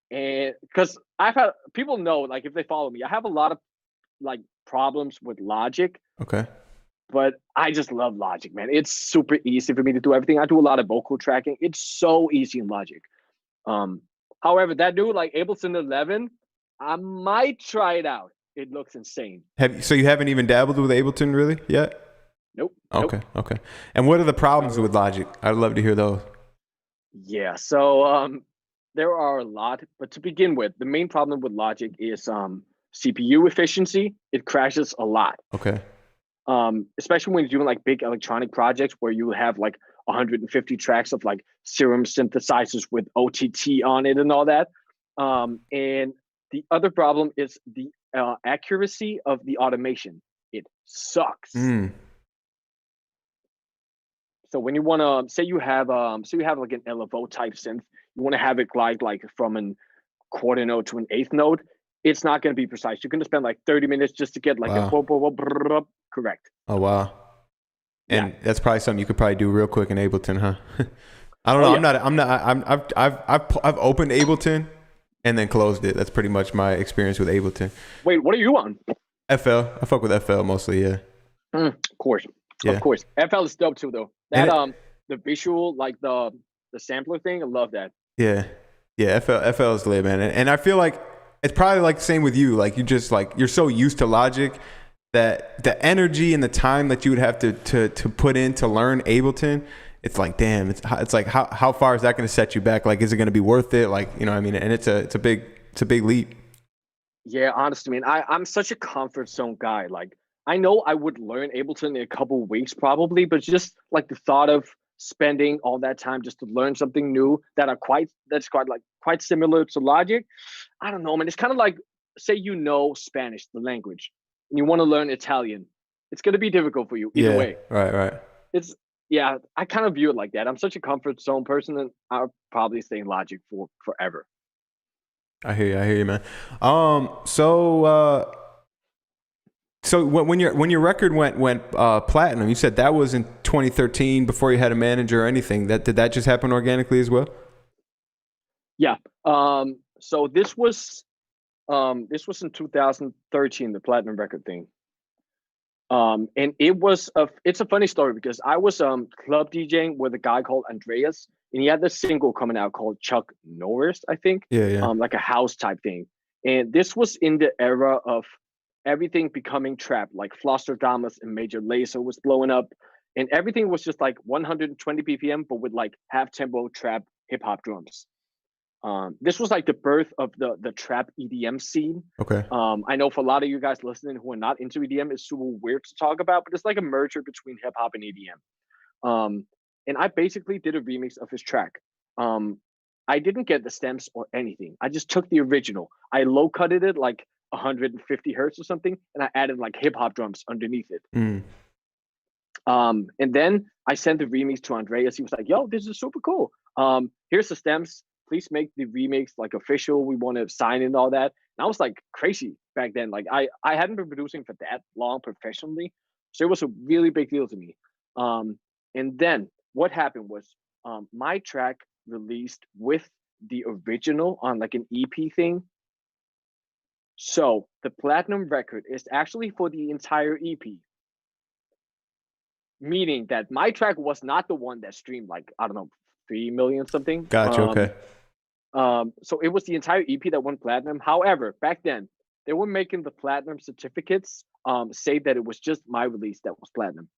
And because I've had people know, like if they follow me, I have a lot of like problems with Logic. Okay. But I just love Logic, man. It's super easy for me to do everything. I do a lot of vocal tracking. It's so easy in Logic. However, that new like Ableton 11, I might try it out. It looks insane. So you haven't even dabbled with Ableton really yet? Nope. Okay. And what are the problems with Logic? I'd love to hear those. Yeah. So there are a lot, but to begin with, the main problem with Logic is CPU efficiency. It crashes a lot. Okay. Especially when you're doing like big electronic projects where you have like 150 tracks of like Serum synthesizers with OTT on it and all that. And the other problem is the accuracy of the automation. It sucks. So when you want to say you have like an LFO type synth, you want to have it glide like from an quarter note to an eighth note. It's not going to be precise. You're going to spend like 30 minutes just to get like a correct. Oh wow! And that's probably something you could probably do real quick in Ableton, huh? I don't know. I've opened Ableton and then closed it. That's pretty much my experience with Ableton. Wait, what are you on? FL. I fuck with FL mostly. Yeah. Of course, Yeah. FL is dope too, though. And That the visual, like the sampler thing, I love that. yeah. Yeah. FL is lit, man. And I feel like it's probably like the same with you. Like you just like you're so used to Logic that the energy and the time that you would have to put in to learn Ableton, it's like damn, it's like how far is that going to set you back? Like, is it going to be worth it? Like, you know what I mean? And it's a big leap. Yeah, honestly, man, I'm such a comfort zone guy. Like, I know I would learn Ableton in a couple of weeks probably, but just like the thought of spending all that time just to learn something new that's quite similar to Logic. I don't know, man. It's kind of like, say you know Spanish, the language, and you want to learn Italian. It's gonna be difficult for you either Yeah. way. Right. It's Yeah, I kind of view it like that. I'm such a comfort zone person, and I'll probably stay in Logic for forever. I hear you, man. So when your record went platinum, you said that was in 2013 before you had a manager or anything. Did that just happen organically as well? Yeah. So this was in 2013, the platinum record thing. And it's a funny story because I was club DJing with a guy called Andreas, and he had this single coming out called Chuck Norris, I think. Yeah. Like a house type thing. And this was in the era of everything becoming trap, like Flosterdamus and Major Lazer was blowing up, and everything was just like 120 BPM, but with like half tempo trap hip hop drums. This was like the birth of the trap EDM scene. Okay. I know for a lot of you guys listening who are not into EDM, it's super weird to talk about, but it's like a merger between hip hop and EDM. And I basically did a remix of his track. I didn't get the stems or anything. I just took the original. I low cutted it like 150 hertz or something, and I added like hip hop drums underneath it. And then I sent the remix to Andreas. He was like, "Yo, this is super cool. Here's the stems. Please make the remix like official. We want to sign in all that." And I was like crazy back then. Like I hadn't been producing for that long professionally, so it was a really big deal to me. And then what happened was my track released with the original on like an EP thing. So the platinum record is actually for the entire EP, meaning that my track was not the one that streamed like, I don't know, 3 million something. Gotcha. Okay. So it was the entire EP that went platinum. However, back then they were making the platinum certificates say that it was just my release that was platinum.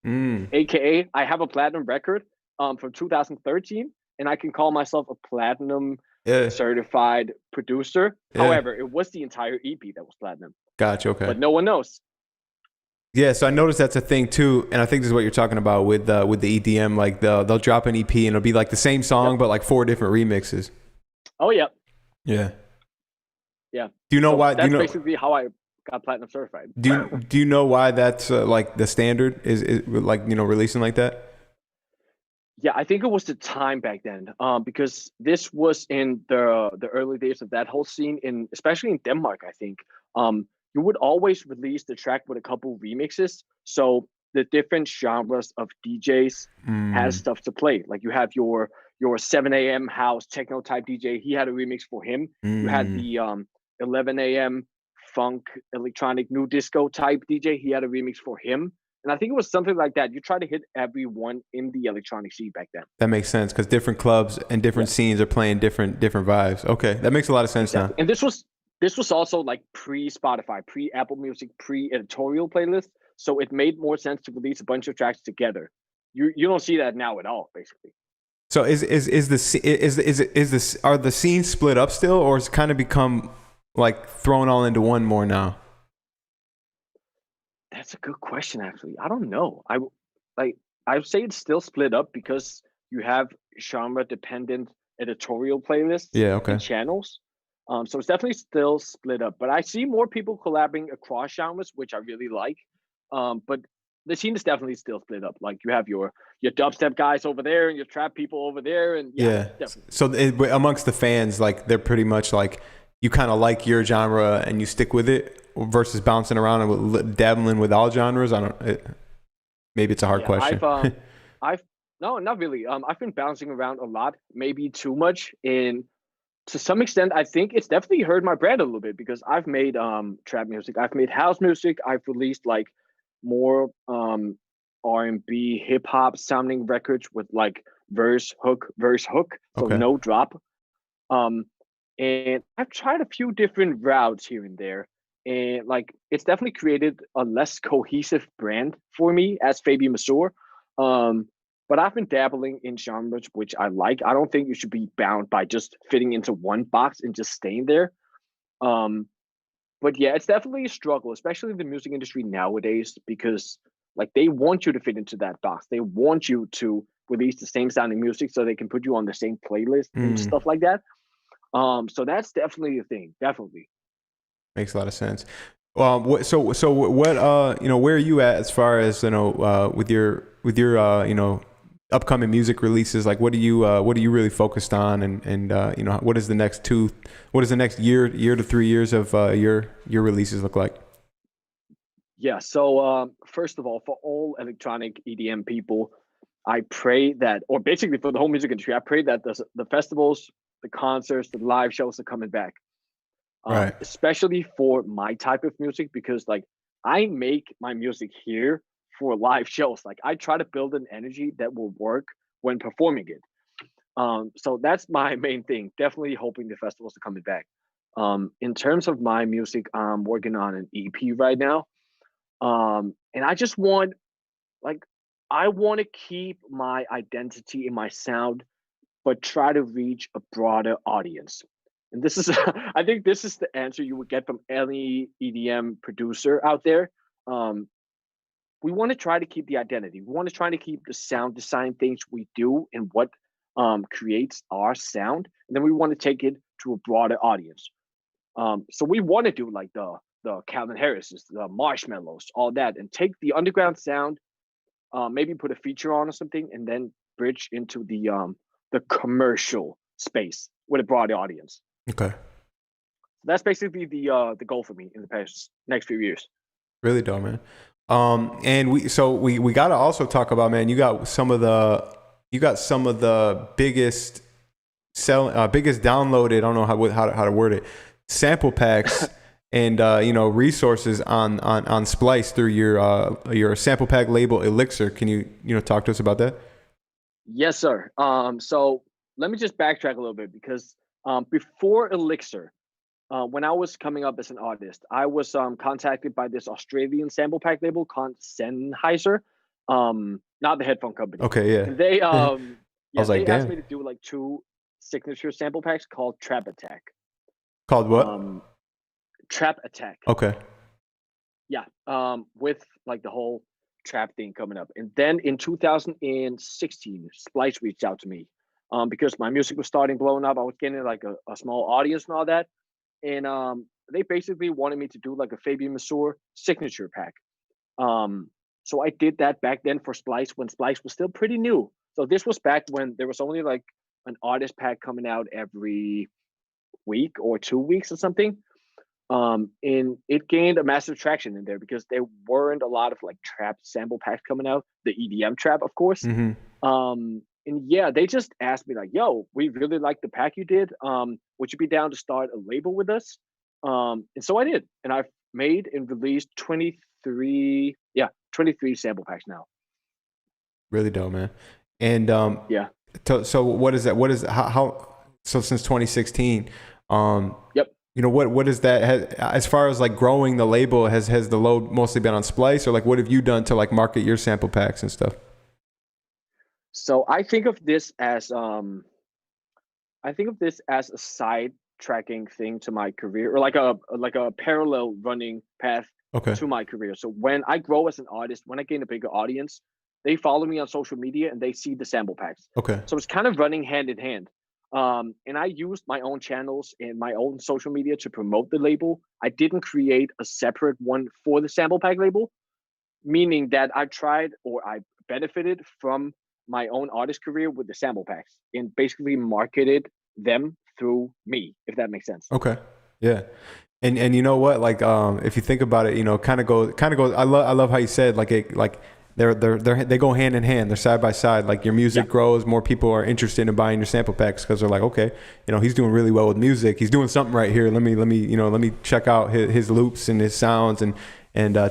AKA, I have a platinum record from 2013, and I can call myself a platinum certified producer. Yeah. However, it was the entire EP that was platinum. Gotcha. Okay. But no one knows. Yeah, so I noticed that's a thing too, and I think this is what you're talking about with the EDM. Like they'll drop an EP and it'll be like the same song, but like 4 different remixes. Oh yeah. Yeah. Yeah. Do you know why? That's basically how I got platinum certified. Do you know why that's like the standard is like, you know, releasing like that? Yeah, I think it was the time back then, because this was in the early days of that whole scene, especially in Denmark. I think you would always release the track with a couple remixes, so the different genres of DJs has stuff to play. Like you have your 7 a.m. house techno type DJ. He had a remix for him. You had the 11 a.m. funk electronic new disco type DJ. He had a remix for him. And I think it was something like that. You try to hit everyone in the electronic scene back then. That makes sense because different clubs and different scenes are playing different vibes. Okay, that makes a lot of sense now. And this was also like pre-Spotify, pre-Apple Music, pre-editorial playlist. So it made more sense to release a bunch of tracks together. You don't see that now at all, basically. So are the scenes split up still, or it's kind of become like thrown all into one more now? That's a good question, actually. I don't know. I would say it's still split up because you have genre-dependent editorial playlists and channels. So it's definitely still split up. But I see more people collaborating across genres, which I really like. But the scene is definitely still split up. Like you have your dubstep guys over there and your trap people over there, and definitely. So amongst the fans, like they're pretty much like you kind of like your genre and you stick with it versus bouncing around and dabbling with all genres. Maybe it's a hard question. No, not really. I've been bouncing around a lot, maybe too much in to some extent, I think it's definitely hurt my brand a little bit because I've made trap music, I've made house music, I've released like more R&B, hip hop sounding records with like verse hook, so Okay. no drop. Um, and I've tried a few different routes here and there, and like it's definitely created a less cohesive brand for me as Fabian Mazur. Um, but I've been dabbling in genres which I like. I don't think you should be bound by just fitting into one box and just staying there. Um, but yeah, it's definitely a struggle, especially in the music industry nowadays, because like they want you to fit into that box. They want you to release the same sounding music so they can put you on the same playlist and Mm, stuff like that. So that's definitely a thing. Definitely. makes a lot of sense. So what where are you at as far as with your upcoming music releases? Like what are you really focused on, and what is the next year to 3 years of your releases look like? Yeah. So first of all, for all electronic EDM people, I pray that, or basically for the whole music industry, I pray that the festivals, the concerts, the live shows are coming back. Right. Especially for my type of music, because like I make my music here for live shows. Like I try to build an energy that will work when performing it. So that's my main thing. Definitely hoping the festivals are coming back. In terms of my music, I'm working on an EP right now. And I just want like I want to keep my identity and my sound, but try to reach a broader audience. And this is, I think this is the answer you would get from any EDM producer out there. Um, we want to try to keep the identity. We want to try to keep the sound design things we do and what creates our sound. And then we want to take it to a broader audience. So we want to do like the Calvin Harris's, the Marshmallows, all that, and take the underground sound, maybe put a feature on or something, and then bridge into the commercial space with a broad audience. Okay. That's basically the goal for me in the past next few years. Really dope, man. And we got to also talk about, man, you got some of the biggest biggest downloaded, I don't know how to word it, sample packs and resources on Splice through your sample pack label Elixir. Can you talk to us about that? Yes, sir. So let me just backtrack a little bit because before Elixir, when I was coming up as an artist, I was contacted by this Australian sample pack label called Sennheiser, not the headphone company. Okay, yeah. And they I was like, they asked damn. me to do like two signature sample packs called Trap Attack. Called what? Trap Attack. Okay. Yeah. With like the whole trap thing coming up. And then in 2016, Splice reached out to me because my music was starting blowing up. I was getting like a small audience and all that. And they basically wanted me to do like a Fabian Mazur signature pack. So I did that back then for Splice when Splice was still pretty new. So this was back when there was only like an artist pack coming out every week or 2 weeks or something. And it gained a massive traction in there because there weren't a lot of like trap sample packs coming out, the EDM trap, of course. Mm-hmm. And yeah, they just asked me like, "Yo, we really like the pack you did. Would you be down to start a label with us?" And so I did, and I've made and released 23 sample packs now. Really dope, man. And Yeah. so what is that? What is how so since 2016? Yep. What is that as far as like growing the label? Has the load mostly been on Splice, or like what have you done to like market your sample packs and stuff? So I think of this as a side tracking thing to my career, or like a parallel running path Okay. to my career. So when I grow as an artist, when I gain a bigger audience, they follow me on social media and they see the sample packs. Okay. So it's kind of running hand in hand. And I used my own channels and my own social media to promote the label. I didn't create a separate one for the sample pack label, meaning that I tried or I benefited from my own artist career with the sample packs and basically marketed them through me, if that makes sense. Okay. Yeah. And you know what? Like if you think about it, kind of goes. I love how you said like they go hand in hand. They're side by side. Like your music grows, more people are interested in buying your sample packs because they're like, okay, he's doing really well with music. He's doing something right here. Let me check out his loops and his sounds and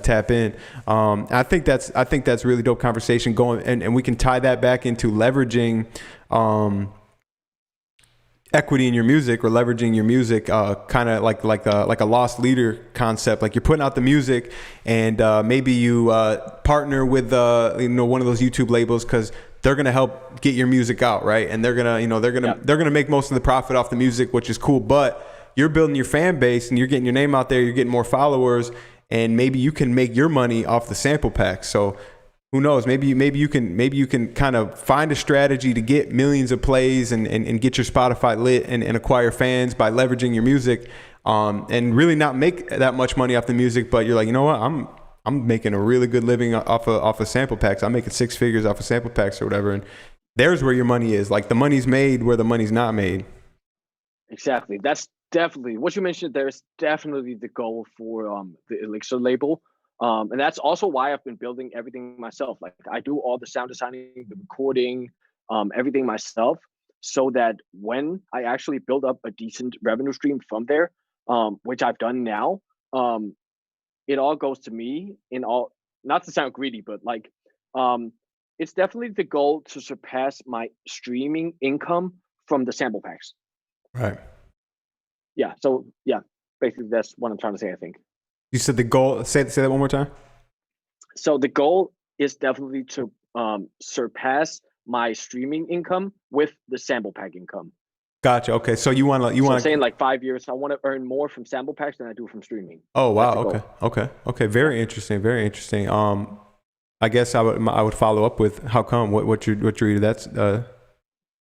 tap in. I think that's really dope conversation going, and we can tie that back into leveraging equity in your music, or leveraging your music, kind of like a lost leader concept. Like you're putting out the music, and maybe you partner with one of those YouTube labels because they're gonna help get your music out, right? And they're gonna make most of the profit off the music, which is cool. But you're building your fan base and you're getting your name out there. You're getting more followers, and maybe you can make your money off the sample pack. So who knows? Maybe you can kind of find a strategy to get millions of plays and get your Spotify lit and acquire fans by leveraging your music, and really not make that much money off the music. But you're like, you know what? I'm making a really good living off of sample packs. I'm making 6 figures off of sample packs or whatever. And there's where your money is. Like the money's made where the money's not made. Exactly. That's definitely what you mentioned. There's definitely the goal for the Elixir label. And that's also why I've been building everything myself. Like I do all the sound designing, the recording, everything myself, so that when I actually build up a decent revenue stream from there, which I've done now, it all goes to me in all, not to sound greedy, but like, it's definitely the goal to surpass my streaming income from the sample packs. Right. Yeah. So yeah, basically that's what I'm trying to say, I think. You said the goal, say that one more time. So the goal is definitely to surpass my streaming income with the sample pack income. Gotcha. Okay. So you want to say in like 5 years, I want to earn more from sample packs than I do from streaming. Oh, wow. Okay. Very interesting. Very interesting. I guess I would follow up with how come, what your that's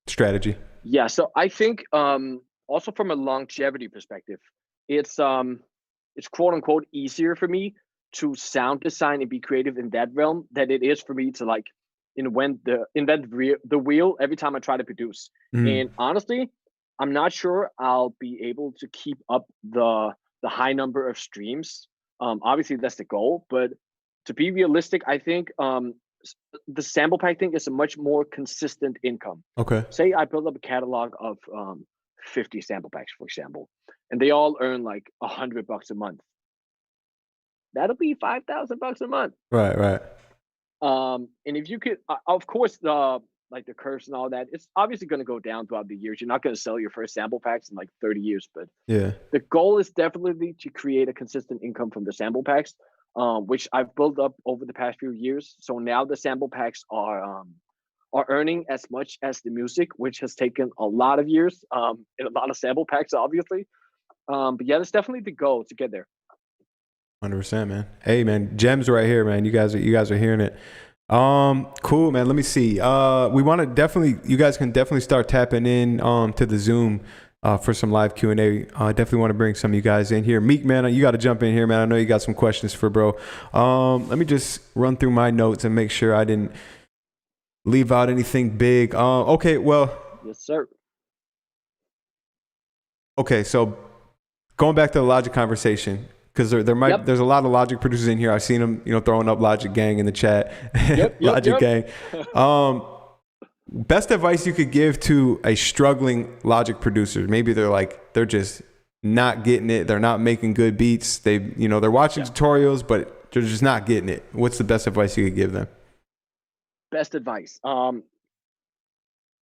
strategy. Yeah. So I think also from a longevity perspective, it's quote unquote easier for me to sound design and be creative in that realm than it is for me to like invent the wheel every time I try to produce. And honestly, I'm not sure I'll be able to keep up the high number of streams. Obviously that's the goal, but to be realistic, I think the sample pack thing is a much more consistent income. Okay. Say I build up a catalog of 50 sample packs, for example, and they all earn like $100 a month. That'll be $5,000 a month. Right. And if you could, of course, the curves and all that, it's obviously going to go down throughout the years. You're not going to sell your first sample packs in like 30 years, but yeah, the goal is definitely to create a consistent income from the sample packs, which I've built up over the past few years. So now the sample packs are earning as much as the music, which has taken a lot of years and a lot of sample packs, obviously. But yeah, that's definitely the goal to get there. 100%, man. Hey, man, gems right here, man. You guys are hearing it. Cool, man. Let me see. We want to definitely, you guys can definitely start tapping in to the Zoom for some live Q&A. Definitely want to bring some of you guys in here. Meek, man, you got to jump in here, man. I know you got some questions for bro. Let me just run through my notes and make sure I didn't leave out anything big. Okay, well. Yes, sir. Okay, so going back to the Logic conversation, because there's a lot of Logic producers in here. I've seen them, throwing up Logic Gang in the chat. Logic Gang. Best advice you could give to a struggling Logic producer? Maybe they're just not getting it. They're not making good beats. They're watching tutorials, but they're just not getting it. What's the best advice you could give them? Best advice.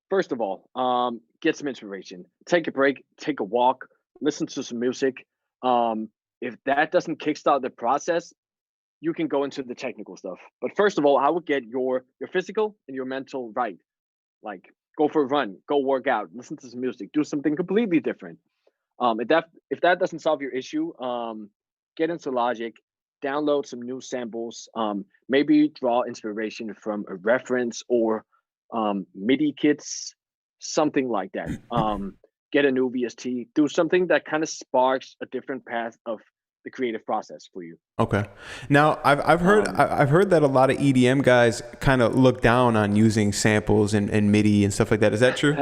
First of all, get some inspiration. Take a break. Take a walk. Listen to some music. If that doesn't kickstart the process, you can go into the technical stuff. But first of all, I would get your physical and your mental right. Like go for a run, go work out, listen to some music, do something completely different. If that doesn't solve your issue, get into Logic, download some new samples, maybe draw inspiration from a reference or MIDI kits, something like that. Get a new VST, do something that kind of sparks a different path of the creative process for you. Okay. Now I've heard that a lot of EDM guys kind of look down on using samples and MIDI and stuff like that. Is that true?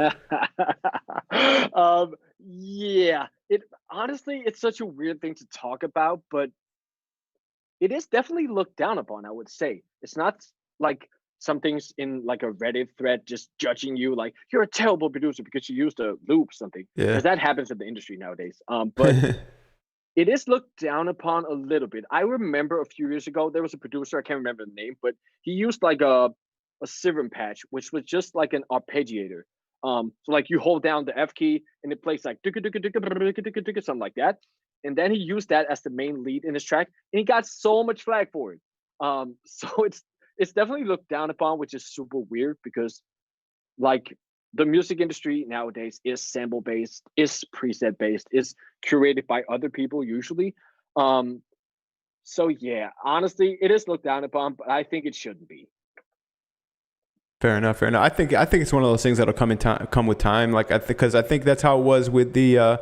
Yeah. It's such a weird thing to talk about, but it is definitely looked down upon, I would say. It's not like some things in like a Reddit thread just judging you like you're a terrible producer because you used a loop something, Yeah. because that happens in the industry nowadays. But it is looked down upon a little bit. I remember a few years ago there was a producer, I can't remember the name, but he used like a serum patch, which was just like an arpeggiator. So like you hold down the F key and it plays like something like that. And then he used that as the main lead in his track, and he got so much flack for it. So it's definitely looked down upon, which is super weird because like the music industry nowadays is sample based, is preset based, is curated by other people usually. Um, so yeah, honestly, it is looked down upon, but I think it shouldn't be. Fair enough. Fair enough. I think it's one of those things that'll come in time, come with time. Like because I think that's how it was with the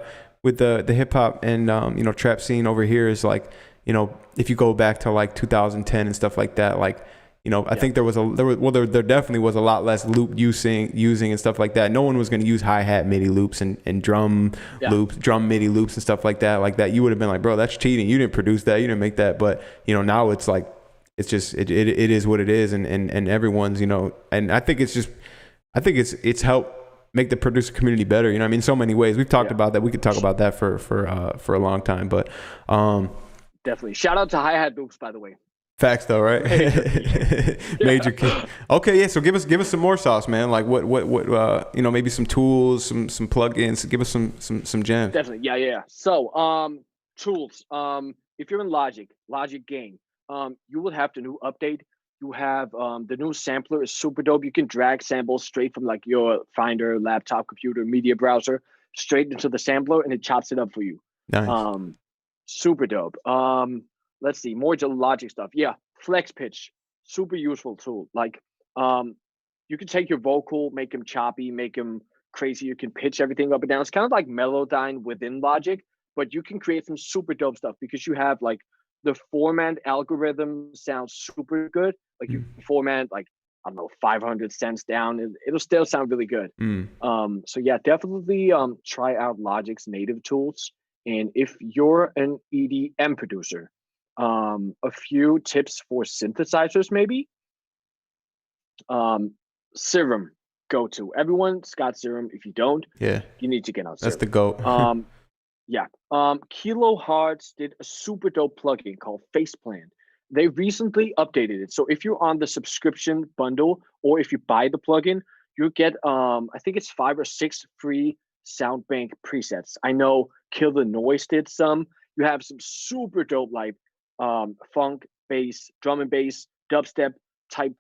hip hop and trap scene over here. Is like, if you go back to like 2010 and stuff like that, like, I think there definitely was a lot less loop using and stuff like that. No one was going to use hi-hat MIDI loops and drum loops, drum MIDI loops and stuff like that. Like that, you would have been like, bro, that's cheating. You didn't produce that. You didn't make that. But now it's like, it's just it is what it is, and everyone's, and I think it's helped make the producer community better. In so many ways. We've talked about that. We could talk about that for a long time, but definitely shout out to hi-hat loops, by the way. Facts though, right? Major key. Okay, yeah. So give us some more sauce, man. Like what maybe some tools, some plugins. Give us some gems. Definitely, yeah. So tools. If you're in Logic Gain, you will have the new update. You have the new sampler is super dope. You can drag samples straight from like your Finder, laptop, computer, media browser straight into the sampler, and it chops it up for you. Nice. Super dope. Let's see, more to Logic stuff. Yeah, Flex Pitch, super useful tool. Like, you can take your vocal, make them choppy, make them crazy. You can pitch everything up and down. It's kind of like Melodyne within Logic, but you can create some super dope stuff because you have like the format algorithm sounds super good. Like you format like, I don't know, 500 cents down, and it'll still sound really good. So yeah, definitely try out Logic's native tools. And if you're an EDM producer, a few tips for synthesizers maybe. Serum, go to. Everyone's got Serum. If you don't, you need to get out Serum. That's the GOAT. Yeah. Kilo Hearts did a super dope plugin called Faceplant. They recently updated it. So if you're on the subscription bundle or if you buy the plugin, you get I think it's 5 or 6 free sound bank presets. I know Kill the Noise did some. You have some super dope like funk, bass, drum and bass, dubstep type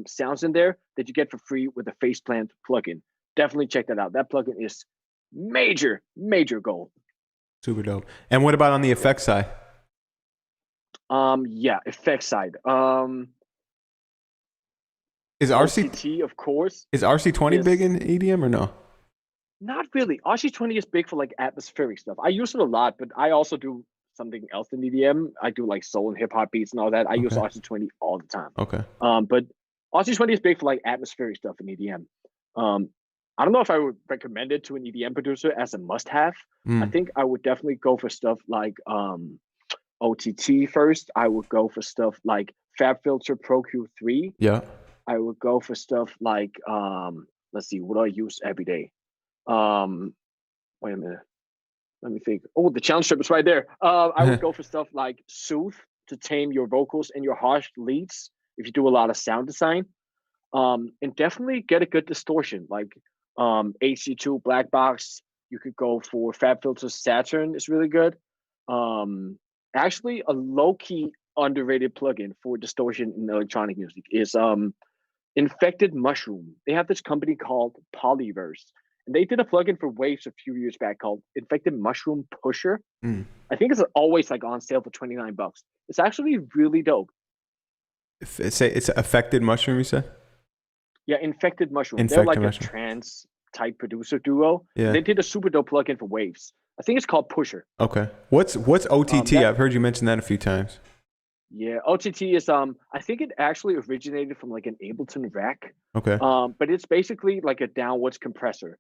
sounds in there that you get for free with the Faceplant plugin. Definitely check that out. That plugin is major gold. Super dope. And what about on the effects side? Yeah, effects side. Is RCT, of course. Is RC20 big in EDM or no? Not really. RC20 is big for like atmospheric stuff. I use it a lot, but I also do something else in EDM. I do like soul and hip hop beats and all that. I use RC20 all the time. Okay. But RC20 is big for like atmospheric stuff in EDM. I don't know if I would recommend it to an EDM producer as a must-have. I think I would definitely go for stuff like OTT first. I would go for stuff like FabFilter Pro Q3. Yeah. I would go for stuff like let's see, what do I use every day? Wait a minute. Let me think. Oh, the challenge strip is right there. I would go for stuff like Soothe to tame your vocals and your harsh leads if you do a lot of sound design. And definitely get a good distortion like HC2 Black Box. You could go for FabFilter Saturn is really good. Actually, a low-key underrated plugin for distortion in electronic music is Infected Mushroom. They have this company called Polyverse. And they did a plugin for Waves a few years back called Infected Mushroom Pusher. I think it's always like on sale for $29. It's actually really dope. It's Affected Mushroom, you said? Yeah, Infected Mushroom. They're like a trance type producer duo. Yeah. They did a super dope plugin for Waves. I think it's called Pusher. Okay. What's OTT? I've heard you mention that a few times. Yeah, OTT is I think it actually originated from like an Ableton rack. Okay. But it's basically like a downwards compressor.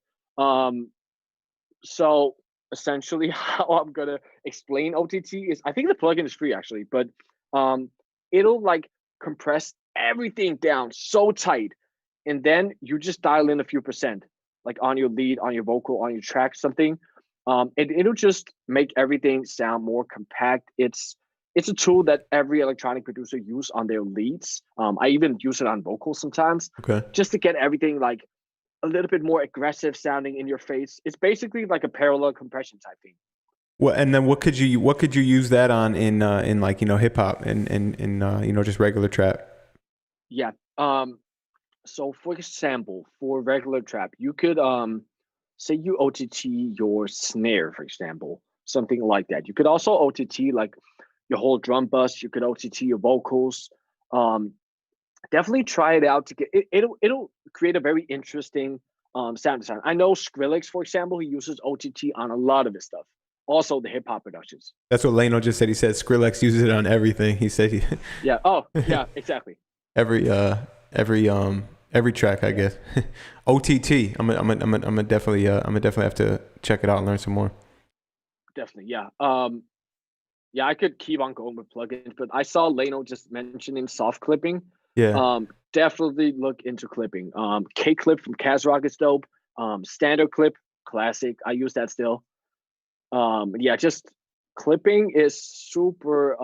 So essentially how I'm gonna explain OTT is I think the plugin is free actually, but it'll like compress everything down so tight, and then you just dial in a few percent, like on your lead, on your vocal, on your track, something, and it'll just make everything sound more compact. It's a tool that every electronic producer use on their leads. I even use it on vocals sometimes, Okay. just to get everything like a little bit more aggressive sounding in your face. It's basically like a parallel compression type thing. Well, and then what could you use that on in like, you know, hip hop and you know, just regular trap? Yeah. So for example, for regular trap, you could say you OTT your snare, for example, something like that. You could also OTT like your whole drum bus. You could OTT your vocals. Um, Definitely try it out to get it. It'll create a very interesting sound design. I know Skrillex, for example, he uses OTT on a lot of his stuff. Also, the hip hop productions. That's what Leno just said. He said Skrillex uses it on everything. He said he Yeah. Oh, yeah. Exactly. every every track, I guess. OTT. I'm gonna definitely have to check it out and learn some more. Definitely. Yeah. Yeah, I could keep on going with plugins, but I saw Leno just mentioning soft clipping. Yeah. Definitely look into clipping. K clip from Kazrock is dope. Standard clip, classic. I use that still. Yeah, just clipping is super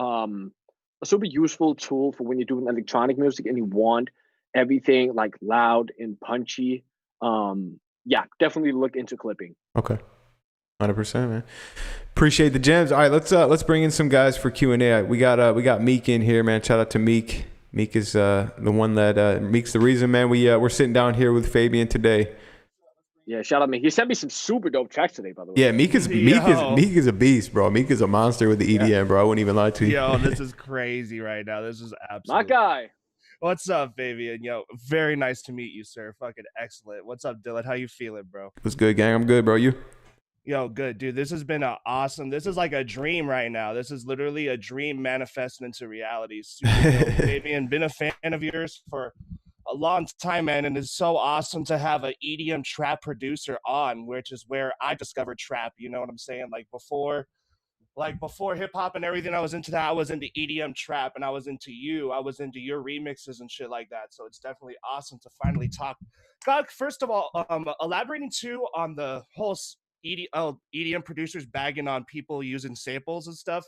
a super useful tool for when you're doing electronic music and you want everything like loud and punchy. Yeah, definitely look into clipping. Okay. 100%, man. Appreciate the gems. All right, let's bring in some guys for Q&A. We got Meek in here, man. Shout out to Meek. Meek is the one that Meek's the reason, man. We're sitting down here with Fabian today. Yeah, shout out Meek. He sent me some super dope tracks today, by the way. Yeah, Meek is a beast, bro. Meek is a monster with the EDM, bro. I wouldn't even lie to you. Yo, this is crazy right now. This is absolutely my guy. What's up, Fabian? Yo, very nice to meet you, sir. Fucking excellent. What's up, Dylan? How you feeling, bro? What's good, gang? I'm good, bro. You? Yo, good, dude. This has been awesome. This is like a dream right now. This is literally a dream manifesting into reality. Super dope, Fabian. Been a fan of yours for a long time, man, and it's so awesome to have an EDM trap producer on, which is where I discovered trap. You know what I'm saying? Like before hip hop and everything, I was into that. I was into EDM trap, and I was into you. I was into your remixes and shit like that. So it's definitely awesome to finally talk. God, first of all, elaborating too on the whole EDM producers bagging on people using samples and stuff.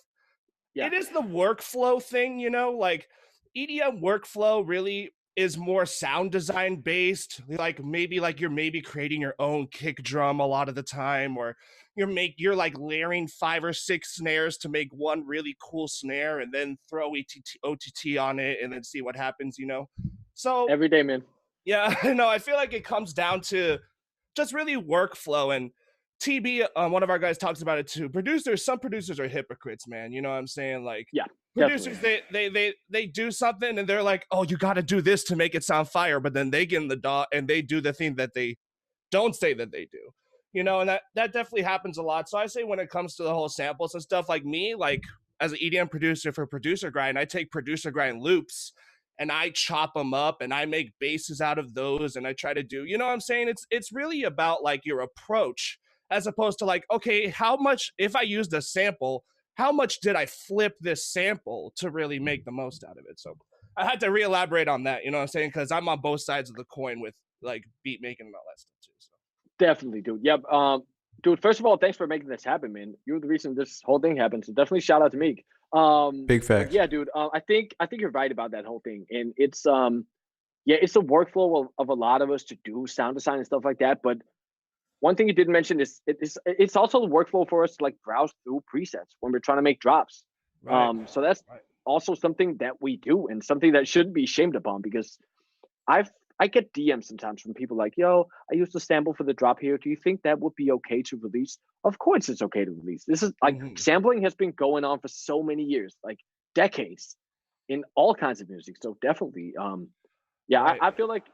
Yeah. It is the workflow thing, you know, like EDM workflow really is more sound design based. Like maybe like you're creating your own kick drum a lot of the time, or you're like layering 5 or 6 snares to make one really cool snare and then throw OTT on it and then see what happens, you know? So every day, man. Yeah, no, I feel like it comes down to just really workflow. And TB, one of our guys talks about it too. Some producers are hypocrites, man. You know what I'm saying? Like, yeah, producers, they do something and they're like, oh, you got to do this to make it sound fire. But then they get in the DAW and they do the thing that they don't say that they do. You know, and that definitely happens a lot. So I say when it comes to the whole samples and stuff, like me, like as an EDM producer for Producergrind, I take Producergrind loops and I chop them up and I make basses out of those and I try to do, you know what I'm saying? It's really about like your approach as opposed to like, okay, how much, if I used a sample, how much did I flip this sample to really make the most out of it? So I had to re-elaborate on that, you know what I'm saying? Because I'm on both sides of the coin with like beat making and all that stuff too. So. Definitely, dude. Yep. Dude, first of all, thanks for making this happen, man. You're the reason this whole thing happened. So definitely shout out to Meek. Big facts. Yeah, dude. I think you're right about that whole thing. And it's yeah, it's a workflow of a lot of us to do sound design and stuff like that. But one thing you didn't mention is it's also the workflow for us to like browse through presets when we're trying to make drops. Right. So that's also something that we do and something that shouldn't be shamed upon, because I get DMs sometimes from people like, yo, I used the sample for the drop here. Do you think that would be okay to release? Of course it's okay to release. This is like sampling has been going on for so many years, like decades in all kinds of music. So definitely, yeah, right. I feel like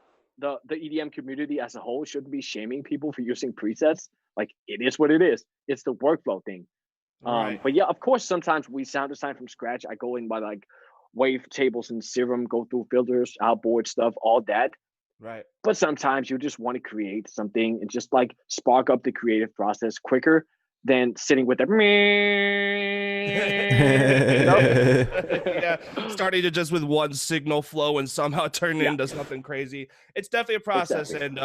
the EDM community as a whole shouldn't be shaming people for using presets. Like it is what it is. It's the workflow thing. Right. But yeah, of course, sometimes we sound design from scratch. I go in by like wave tables and Serum, go through filters, outboard stuff, all that. Right. But sometimes you just want to create something and just like spark up the creative process quicker. than sitting with the yeah, starting to just with one signal flow and somehow turn into something crazy. It's definitely a process, and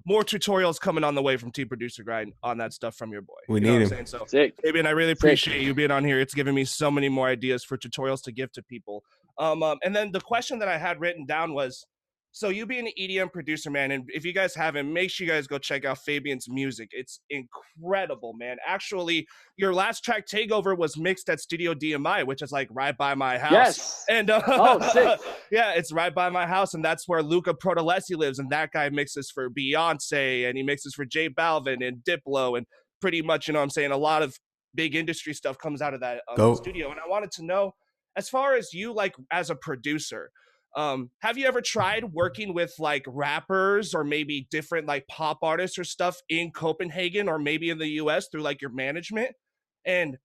more tutorials coming on the way from Producergrind on that stuff from your boy. We need him. Saying? So, Sick. Fabian, I really appreciate you being on here. It's giving me so many more ideas for tutorials to give to people. And then the question that I had written down was, so you being an EDM producer, man, and if you guys haven't, make sure you guys go check out Fabian's music. It's incredible, man. Actually, your last track, Takeover, was mixed at Studio DMI, which is like right by my house. Yes. And sick. Yeah, it's right by my house, and that's where Luca Protolesi lives, and that guy mixes for Beyonce, and he mixes for J Balvin and Diplo, and pretty much, a lot of big industry stuff comes out of that studio. And I wanted to know, as far as you, like, as a producer, have you ever tried working with like rappers or maybe different like pop artists or stuff in Copenhagen or maybe in the US through like your management? And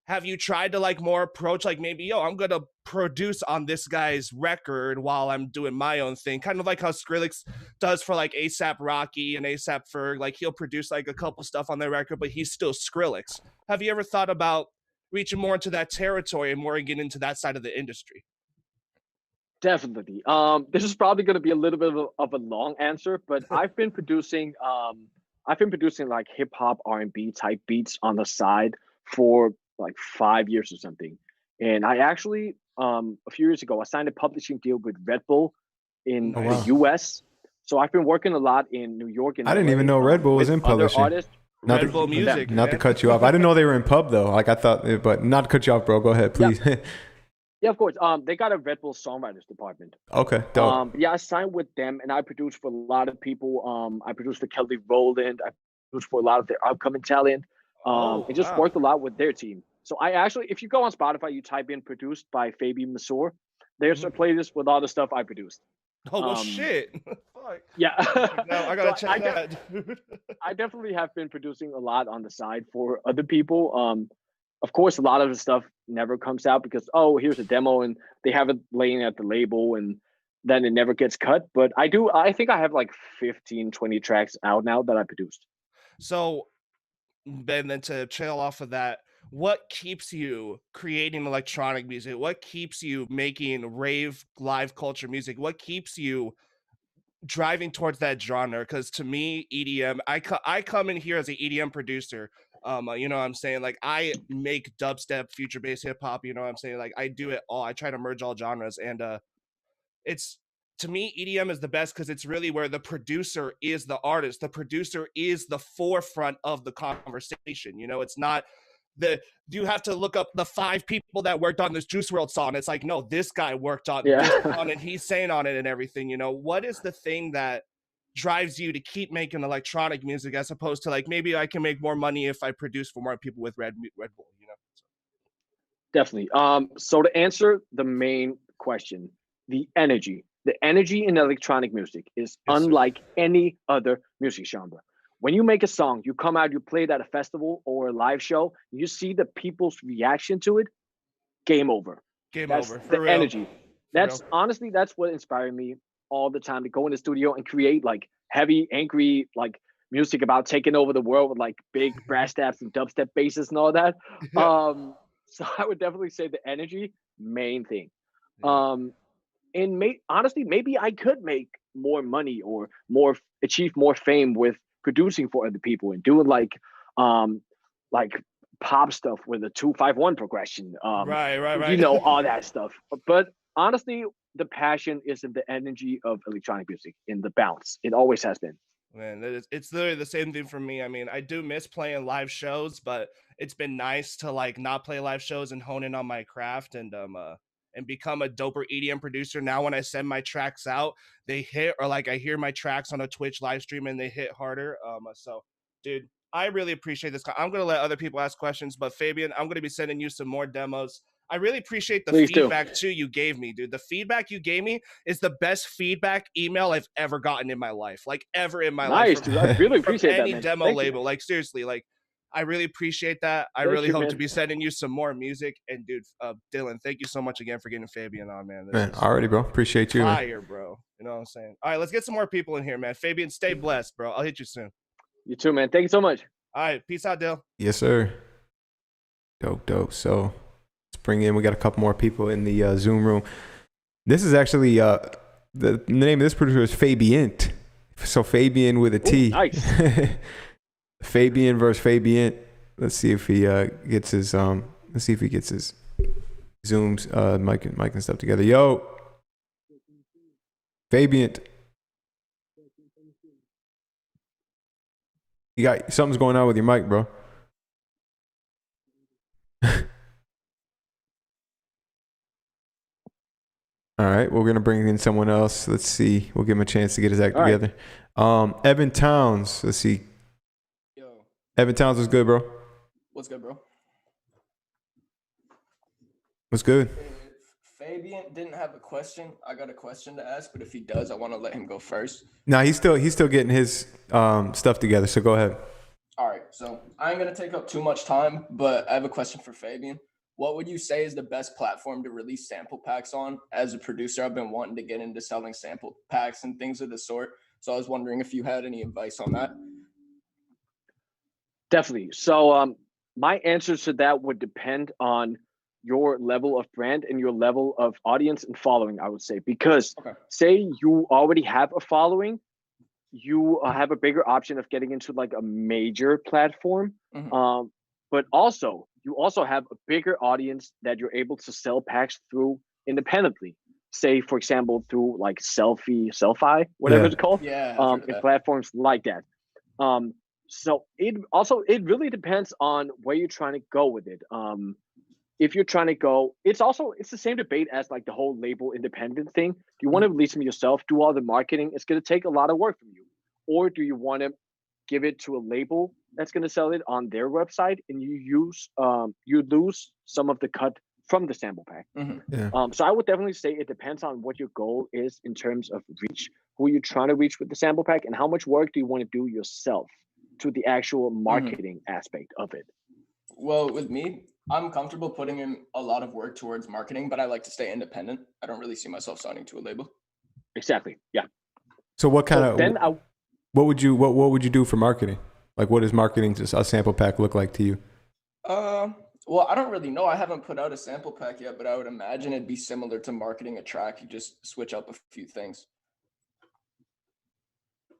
have you tried to like more approach like maybe, I'm going to produce on this guy's record while I'm doing my own thing? Kind of like how Skrillex does for like ASAP Rocky and ASAP Ferg. Like he'll produce like a couple stuff on their record, but he's still Skrillex. Have you ever thought about reaching more into that territory and more getting into that side of the industry? Definitely. This is probably going to be a little bit of a long answer, but I've been producing like hip hop, R&B type beats on the side for like 5 years or something. And I actually, a few years ago, I signed a publishing deal with Red Bull in the US. So I've been working a lot in New York. And I didn't even know Red Bull was in publishing. Red Bull Music. Not to cut you off. I didn't know they were in pub though. Like I thought, but not to cut you off, bro. Go ahead, please. Yeah, of course. They got a Red Bull songwriters department. Okay, dope. Yeah, I signed with them, and I produced for a lot of people. I produced for Kelly Rowland. I produced for a lot of their upcoming talent. And just worked a lot with their team. So I actually, if you go on Spotify, you type in "produced by Fabian Mazur," there's a playlist with all the stuff I produced. Oh well, shit. Fuck. Yeah. No, I gotta check that. I definitely have been producing a lot on the side for other people. Of course, a lot of the stuff never comes out because, here's a demo and they have it laying at the label and then it never gets cut. But I think I have like 15, 20 tracks out now that I produced. So, Ben, then to trail off of that, what keeps you creating electronic music? What keeps you making rave live culture music? What keeps you driving towards that genre? Because to me, EDM, I come in here as an EDM producer. You know what I'm saying? Like I make dubstep, future bass, hip hop, you know what I'm saying? Like I do it all. I try to merge all genres, and it's, to me, EDM is the best because it's really where the producer is the artist. The producer is the forefront of the conversation. It's not you have to look up the 5 people that worked on this Juice WRLD song. It's like, no, this guy worked on this on it. He's saying on it and everything. What is the thing that drives you to keep making electronic music as opposed to like, maybe I can make more money if I produce for more people with Red Bull, Definitely. So to answer the main question, the energy in electronic music is unlike any other music genre. When you make a song, you come out, you play it at a festival or a live show, you see the people's reaction to it, game over. That's over. The energy. Honestly, that's what inspired me all the time to go in the studio and create like heavy, angry, like music about taking over the world with like big brass taps and dubstep basses and all that. So I would definitely say the energy, main thing. And honestly, maybe I could make more money or achieve more fame with producing for other people and doing like pop stuff with a 2-5-1 progression. Right. All that stuff. But honestly, the passion is in the energy of electronic music, in the bounce. It always has been. Man, it's literally the same thing for me. I mean, I do miss playing live shows, but it's been nice to like not play live shows and hone in on my craft and become a doper EDM producer. Now when I send my tracks out, they hit, or like I hear my tracks on a Twitch live stream and they hit harder. So dude, I really appreciate this. I'm going to let other people ask questions, but Fabian, I'm going to be sending you some more demos. I really appreciate the feedback too you gave me, dude. The feedback you gave me is the best feedback email I've ever gotten in my life. Like ever in my life. Nice, dude. I really appreciate that, man. Any demo label. Like seriously, like I really appreciate that. I really hope to be sending you some more music. And dude, Dylan, thank you so much again for getting Fabian on, man. Man, already, bro. Appreciate you, fire, bro. You know what I'm saying? All right, let's get some more people in here, man. Fabian, stay blessed, bro. I'll hit you soon. You too, man. Thank you so much. All right, peace out, Dill. Yes, sir. Dope. So let's bring in. We got a couple more people in the Zoom room. This is actually the name of this producer is Fabient. So Fabian with a T. Ooh, nice. Fabian versus Fabient. Let's see if he gets his Zoom's mic and stuff together. Yo, Fabient. You got something's going on with your mic, bro. All right, we're gonna bring in someone else. Let's see. We'll give him a chance to get his act together. Evan Towns. Let's see. Yo. Evan Towns, what's good, bro? What's good, bro? What's good? Fabian didn't have a question. I got a question to ask, but if he does, I want to let him go first. Nah, he's still getting his stuff together. So go ahead. All right, so I ain't gonna take up too much time, but I have a question for Fabian. What would you say is the best platform to release sample packs on? As a producer, I've been wanting to get into selling sample packs and things of the sort. So I was wondering if you had any advice on that. Definitely. So my answer to that would depend on your level of brand and your level of audience and following, I would say. Because say you already have a following, you have a bigger option of getting into like a major platform. But also, you also have a bigger audience that you're able to sell packs through independently. Say, for example, through like Selfie, whatever it's called. Yeah. And platforms like that. So it really depends on where you're trying to go with it. If you're trying to go, it's the same debate as like the whole label independent thing. Do you want to release them yourself, do all the marketing? It's going to take a lot of work from you. Or do you want to give it to a label that's going to sell it on their website, and you lose some of the cut from the sample pack? So I would definitely say it depends on what your goal is in terms of reach, who you're trying to reach with the sample pack, and how much work do you want to do yourself to the actual marketing aspect of it. Well, with me, I'm comfortable putting in a lot of work towards marketing, but I like to stay independent. I don't really see myself signing to a label. Exactly. Yeah. So what would you do for marketing? Like, what does marketing to a sample pack look like to you? Well, I don't really know. I haven't put out a sample pack yet, but I would imagine it'd be similar to marketing a track. You just switch up a few things.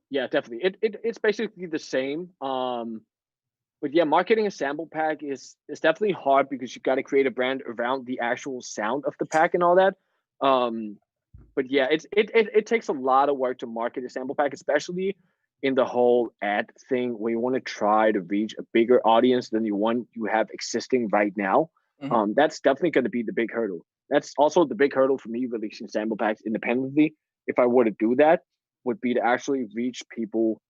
Yeah, definitely. It's basically the same. But yeah, marketing a sample pack is definitely hard because you got to create a brand around the actual sound of the pack and all that. But yeah, it takes a lot of work to market a sample pack, especially in the whole ad thing where you want to try to reach a bigger audience than you have existing right now. That's definitely going to be the big hurdle. That's also the big hurdle for me releasing sample packs independently. If I were to do that, would be to actually reach people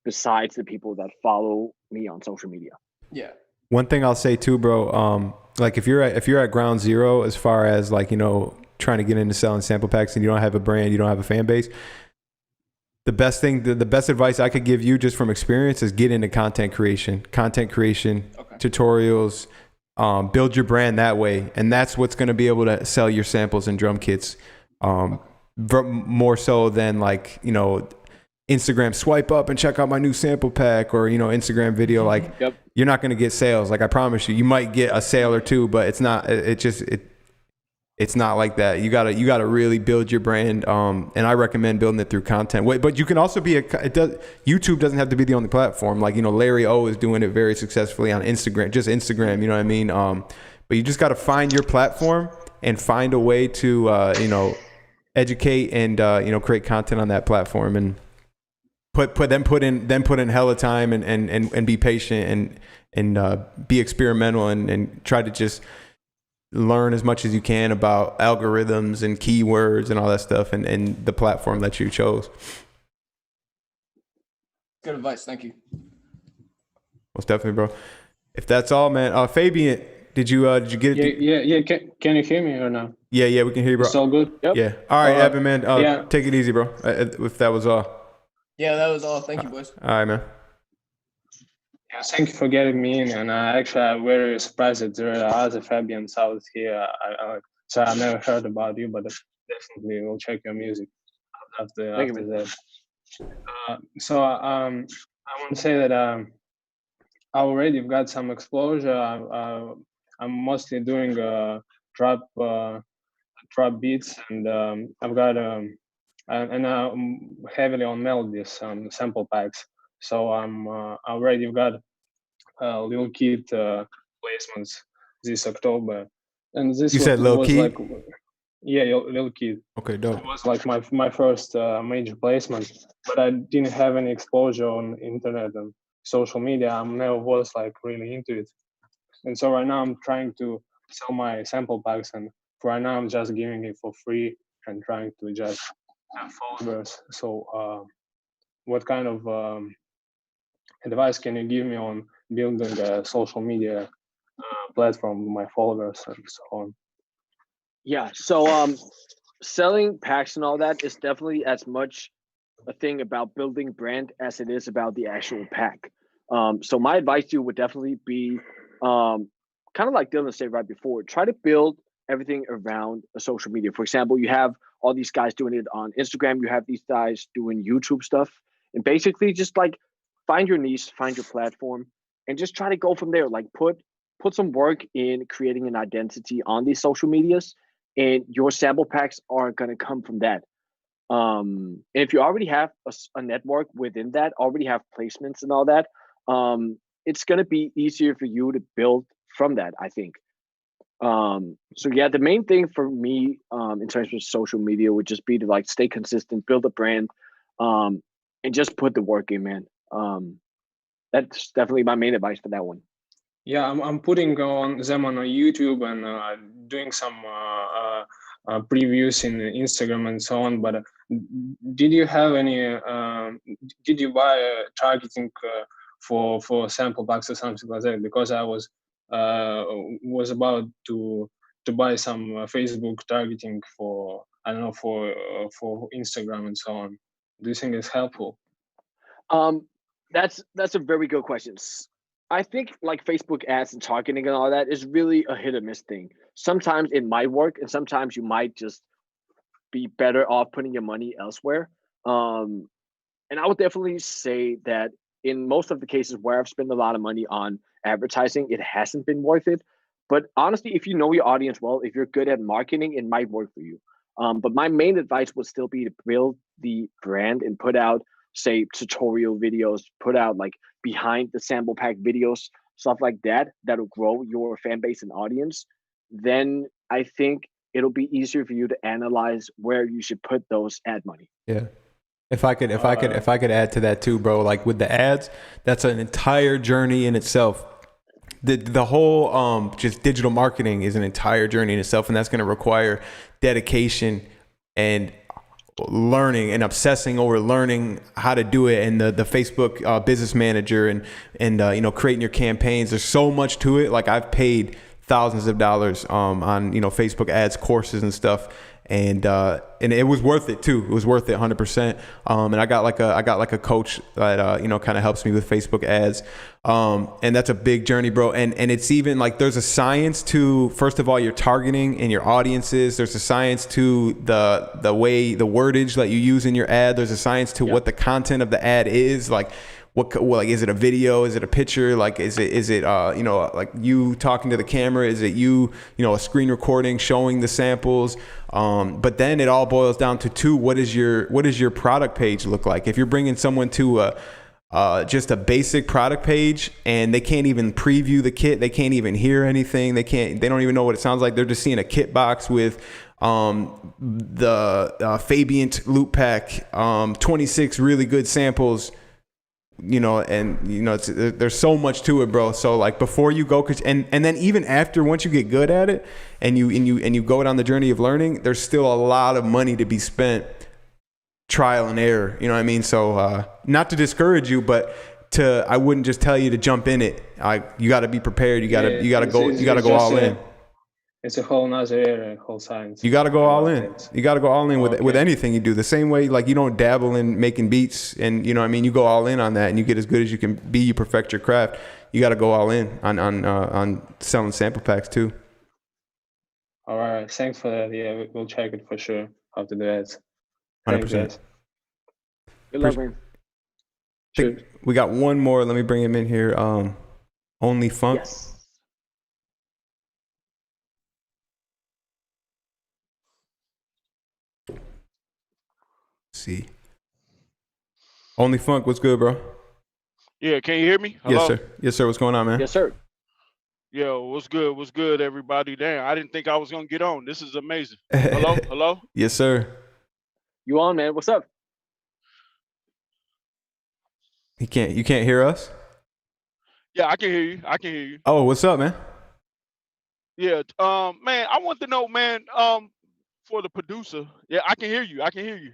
besides the people that follow me on social media. Yeah. One thing I'll say too, bro, like if you're at ground zero as far as like, trying to get into selling sample packs and you don't have a brand, you don't have a fan base, the best advice I could give you just from experience is get into content creation, tutorials, build your brand that way. And that's what's going to be able to sell your samples and drum kits. More so than like, Instagram swipe up and check out my new sample pack, or, Instagram video. Like you're not going to get sales. Like I promise you might get a sale or two, but it's not like that. You gotta really build your brand. And I recommend building it through content. But you can also YouTube doesn't have to be the only platform. Like, Larry O is doing it very successfully on Instagram, just Instagram, you know what I mean? But you just got to find your platform and find a way to, educate and, create content on that platform, and put in hella time and be patient and be experimental and try to just learn as much as you can about algorithms and keywords and all that stuff and the platform that you chose. Good advice. Thank you. Most definitely, bro. If that's all, man. Fabian, did you get it? Yeah. Can you hear me or no? Yeah, we can hear you, bro. It's all good? Yep. Yeah. All right, Evan, man. Take it easy, bro. If that was all. Yeah, that was all. Thank you, boys. All right, man. Yeah, thank you for getting me in. And I'm very surprised that there are other Fabians out here. So I never heard about you, but definitely will check your music after that. So I want to say that I already got some exposure. I'm mostly doing trap beats, and I've got and I'm heavily on melodies, sample packs. So I'm already got Lil Keed placements this October, and this You said Lil was Keed? like, yeah, Lil Keed. Okay, dope. It was like my first major placement, but I didn't have any exposure on internet and social media. I never was like really into it, and so right now I'm trying to sell my sample packs, and for right now I'm just giving it for free and trying to just have followers. So, what kind of advice can you give me on building a social media platform with my followers and so on? Yeah. So selling packs and all that is definitely as much a thing about building brand as it is about the actual pack. So my advice to you would definitely be kind of like Dylan said right before, try to build everything around a social media. For example, you have all these guys doing it on Instagram, you have these guys doing YouTube stuff, and basically just like find your niche, find your platform, and just try to go from there. Like put some work in creating an identity on these social medias, and your sample packs are gonna come from that. If you already have a network within that, already have placements and all that, it's gonna be easier for you to build from that, I think. So yeah, the main thing for me, in terms of social media would just be to like stay consistent, build a brand, and just put the work in, man. That's definitely my main advice for that one. Yeah, I'm putting on them on YouTube and doing some previews in Instagram and so on. But did you have any? Did you buy targeting for sample packs or something like that? Because I was about to buy some Facebook targeting for, I don't know, for Instagram and so on. Do you think it's helpful? That's a very good question. I think like Facebook ads and targeting and all that is really a hit or miss thing. Sometimes it might work, and sometimes you might just be better off putting your money elsewhere. And I would definitely say that in most of the cases where I've spent a lot of money on advertising, it hasn't been worth it. But honestly, if you know your audience well, if you're good at marketing, it might work for you. But my main advice would still be to build the brand and put out, say, tutorial videos, put out like behind the sample pack videos, stuff like that, that'll grow your fan base and audience. Then I think it'll be easier for you to analyze where you should put those ad money. Yeah. If I could add to that too, bro, like with the ads, that's an entire journey in itself. The whole just digital marketing is an entire journey in itself, and that's going to require dedication and learning and obsessing over learning how to do it, and the Facebook business manager and you know, creating your campaigns. There's so much to it. Like I've paid thousands of dollars on, you know, Facebook ads courses and stuff. And it was worth it too. It was worth it 100%. And I got like a coach that, you know, kind of helps me with Facebook ads. And that's a big journey, bro. And it's even like, there's a science to, first of all, your targeting and your audiences. There's a science to the way, the wordage that you use in your ad. There's a science to what the content of the ad is. Like, like, is it a video? Is it a picture? Like, is it you know, like you talking to the camera? Is it you know, a screen recording showing the samples? But then it all boils down to two. What is your product page look like? If you're bringing someone to just a basic product page and they can't even preview the kit, they can't even hear anything, they don't even know what it sounds like. They're just seeing a kit box with the Fabient loop pack, 26 really good samples. You know, and you know, there's so much to it, bro. So like before you go, and then even after, once you get good at it and you go down the journey of learning, there's still a lot of money to be spent, trial and error. You know what I mean? So not to discourage you, but I wouldn't just tell you to jump in it. You got to be prepared. You got to go all in. It's a whole nother area, whole science. You got to go all in. You got to go all in with anything you do. The same way, like you don't dabble in making beats, and you know what I mean, you go all in on that, and you get as good as you can be. You perfect your craft. You got to go all in on selling sample packs too. All right, thanks for that. Yeah, we'll check it for sure. How to do that. 100%. Good luck, man. We got one more. Let me bring him in here. OnlyFunk. Yes. See. OnlyFunk, what's good, bro? Yeah, can you hear me? Hello? Yes, sir. Yes, sir. What's going on, man? Yes, sir. Yo, what's good? What's good, everybody? Damn, I didn't think I was gonna get on. This is amazing. Hello? Hello? Yes, sir. You on, man? What's up? You can't hear us? Yeah, I can hear you. I can hear you. Oh, what's up, man? Yeah, man, I want to know, man, for the producer. Yeah, I can hear you. I can hear you.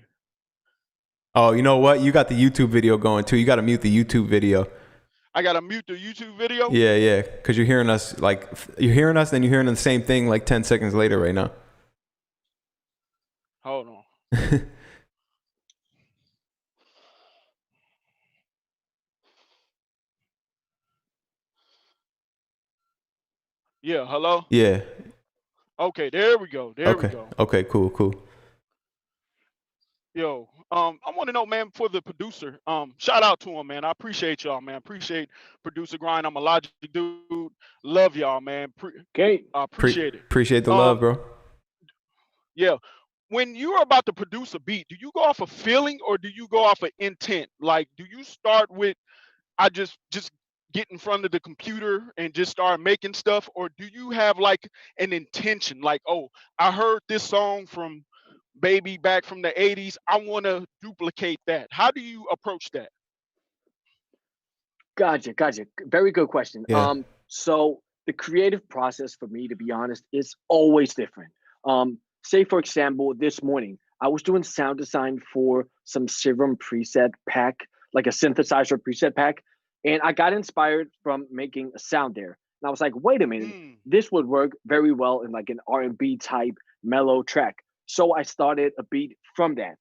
Oh, you know what? You got the YouTube video going too. You got to mute the YouTube video. I gotta mute the YouTube video. Yeah, because you're hearing us then you're hearing the same thing like 10 seconds later right now. Hold on. Yeah, hello? Yeah. Okay, there we go. There we go. Okay, cool. Yo, I want to know, man, for the producer. Shout out to him, man. I appreciate y'all, man. Appreciate Producergrind. I'm a Logic dude. Love y'all, man. Okay. I appreciate it. Appreciate the love, bro. Yeah. When you're about to produce a beat, do you go off of feeling or do you go off of intent? Like, do you start with, I just get in front of the computer and just start making stuff? Or do you have like an intention? Like, oh, I heard this song from Baby back from the 80s. I want to duplicate that. How do you approach that? Gotcha. Very good question. Yeah. So the creative process for me, to be honest, is always different. Say for example, this morning, I was doing sound design for some Serum preset pack, like a synthesizer preset pack. And I got inspired from making a sound there. And I was like, wait a minute, this would work very well in like an R&B type mellow track. So I started a beat from that.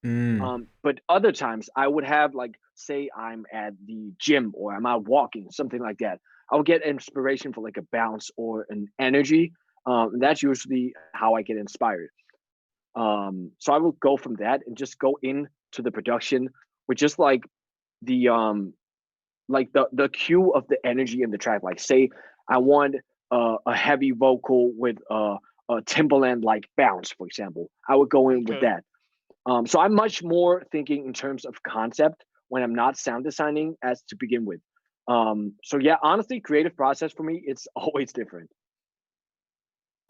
But other times I would have like, say I'm at the gym or I'm out walking, something like that. I would get inspiration for like a bounce or an energy. That's usually how I get inspired. So I will go from that and just go into the production with just like the cue of the energy in the track. Like say I want a heavy vocal with a Timbaland like bounce, for example. I would go in with that. So I'm much more thinking in terms of concept when I'm not sound designing as to begin with. So yeah, honestly, creative process for me, it's always different.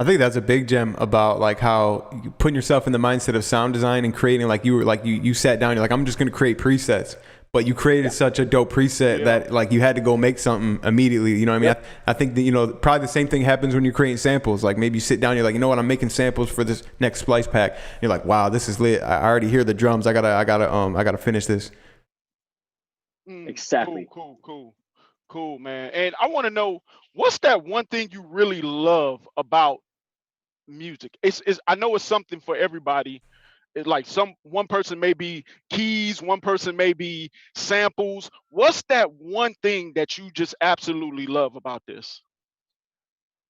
I think that's a big gem about like how you putting yourself in the mindset of sound design and creating, like you were like you sat down, you're like, I'm just gonna create presets. But you created such a dope preset that like you had to go make something immediately. You know what I mean? I think that, you know, probably the same thing happens when you're creating samples. Like maybe you sit down, you're like, you know what, I'm making samples for this next Splice pack. You're like, wow, this is lit. I already hear the drums. I gotta finish this. Exactly. Cool, man. And I want to know, what's that one thing you really love about music? I know it's something for everybody. It's like one person may be keys, one person may be samples. What's that one thing that you just absolutely love about this?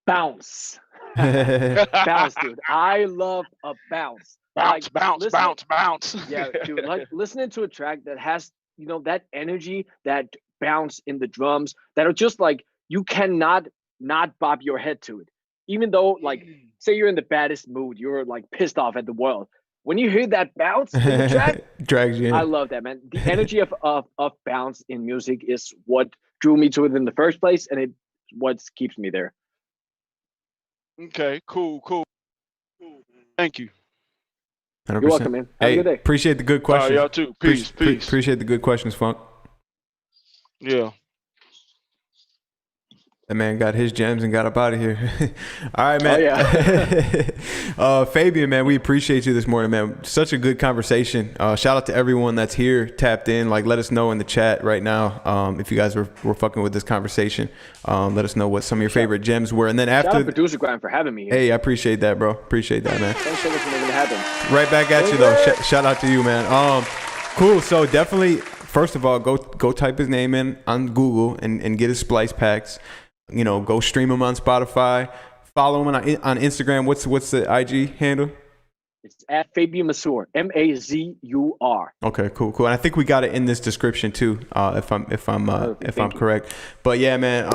Bounce. Bounce, dude. I love a bounce. Bounce. Yeah, dude. Like listening to a track that has, you know, that energy, that bounce in the drums that are just like, you cannot not bob your head to it. Even though, like, say you're in the baddest mood, you're like pissed off at the world. When you hear that bounce in the track, drags you in. I love that, man. The energy of bounce in music is what drew me to it in the first place, and it's what keeps me there. Okay, cool. Thank you. 100%. You're welcome, man. Have a good day. Appreciate the good questions. Y'all too. Peace. Appreciate the good questions, Funk. Yeah. That man got his gems and got up out of here. All right, man. Oh, yeah. Fabian, man, we appreciate you this morning, man. Such a good conversation. Shout out to everyone that's here, tapped in. Like, let us know in the chat right now if you guys were fucking with this conversation. Let us know what some of your favorite gems were. And then after... Shout out Producergrind for having me here. Hey, I appreciate that, bro. Appreciate that, man. Thanks so much for making it happen. Right back at you, though. Shout out to you, man. Cool. So definitely, first of all, go type his name in on Google and get his Splice packs. You know, go stream him on Spotify. Follow him on Instagram. What's the IG handle? It's at Fabian Mazur, Mazur. Okay, cool. And I think we got it in this description too, if I'm correct. But yeah, man.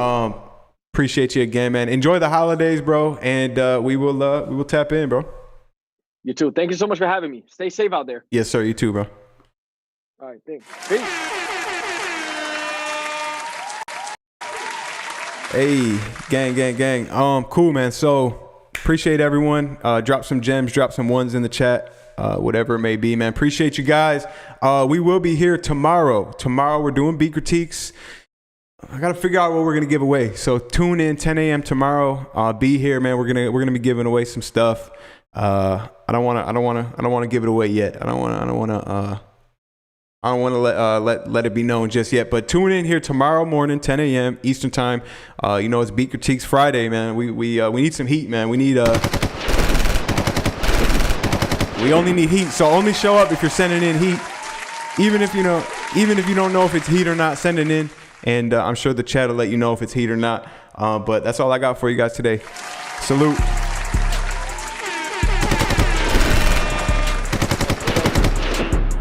Appreciate you again, man. Enjoy the holidays, bro, and we will tap in, bro. You too. Thank you so much for having me. Stay safe out there. Yes, sir. You too, bro. All right, thanks. Peace. Hey, gang. Cool, man. So appreciate everyone. Drop some gems, drop some ones in the chat, whatever it may be, man. Appreciate you guys. We will be here tomorrow. Tomorrow we're doing beat critiques. I gotta figure out what we're gonna give away. So tune in 10 a.m. tomorrow. Be here, man. We're gonna be giving away some stuff. I don't wanna give it away yet. I don't wanna let it be known just yet. But tune in here tomorrow morning, 10 a.m. Eastern time. It's Beat Critiques Friday, man. We need some heat, man. We only need heat. So only show up if you're sending in heat. Even if you don't know if it's heat or not, send it in. And I'm sure the chat will let you know if it's heat or not. But that's all I got for you guys today. Salute.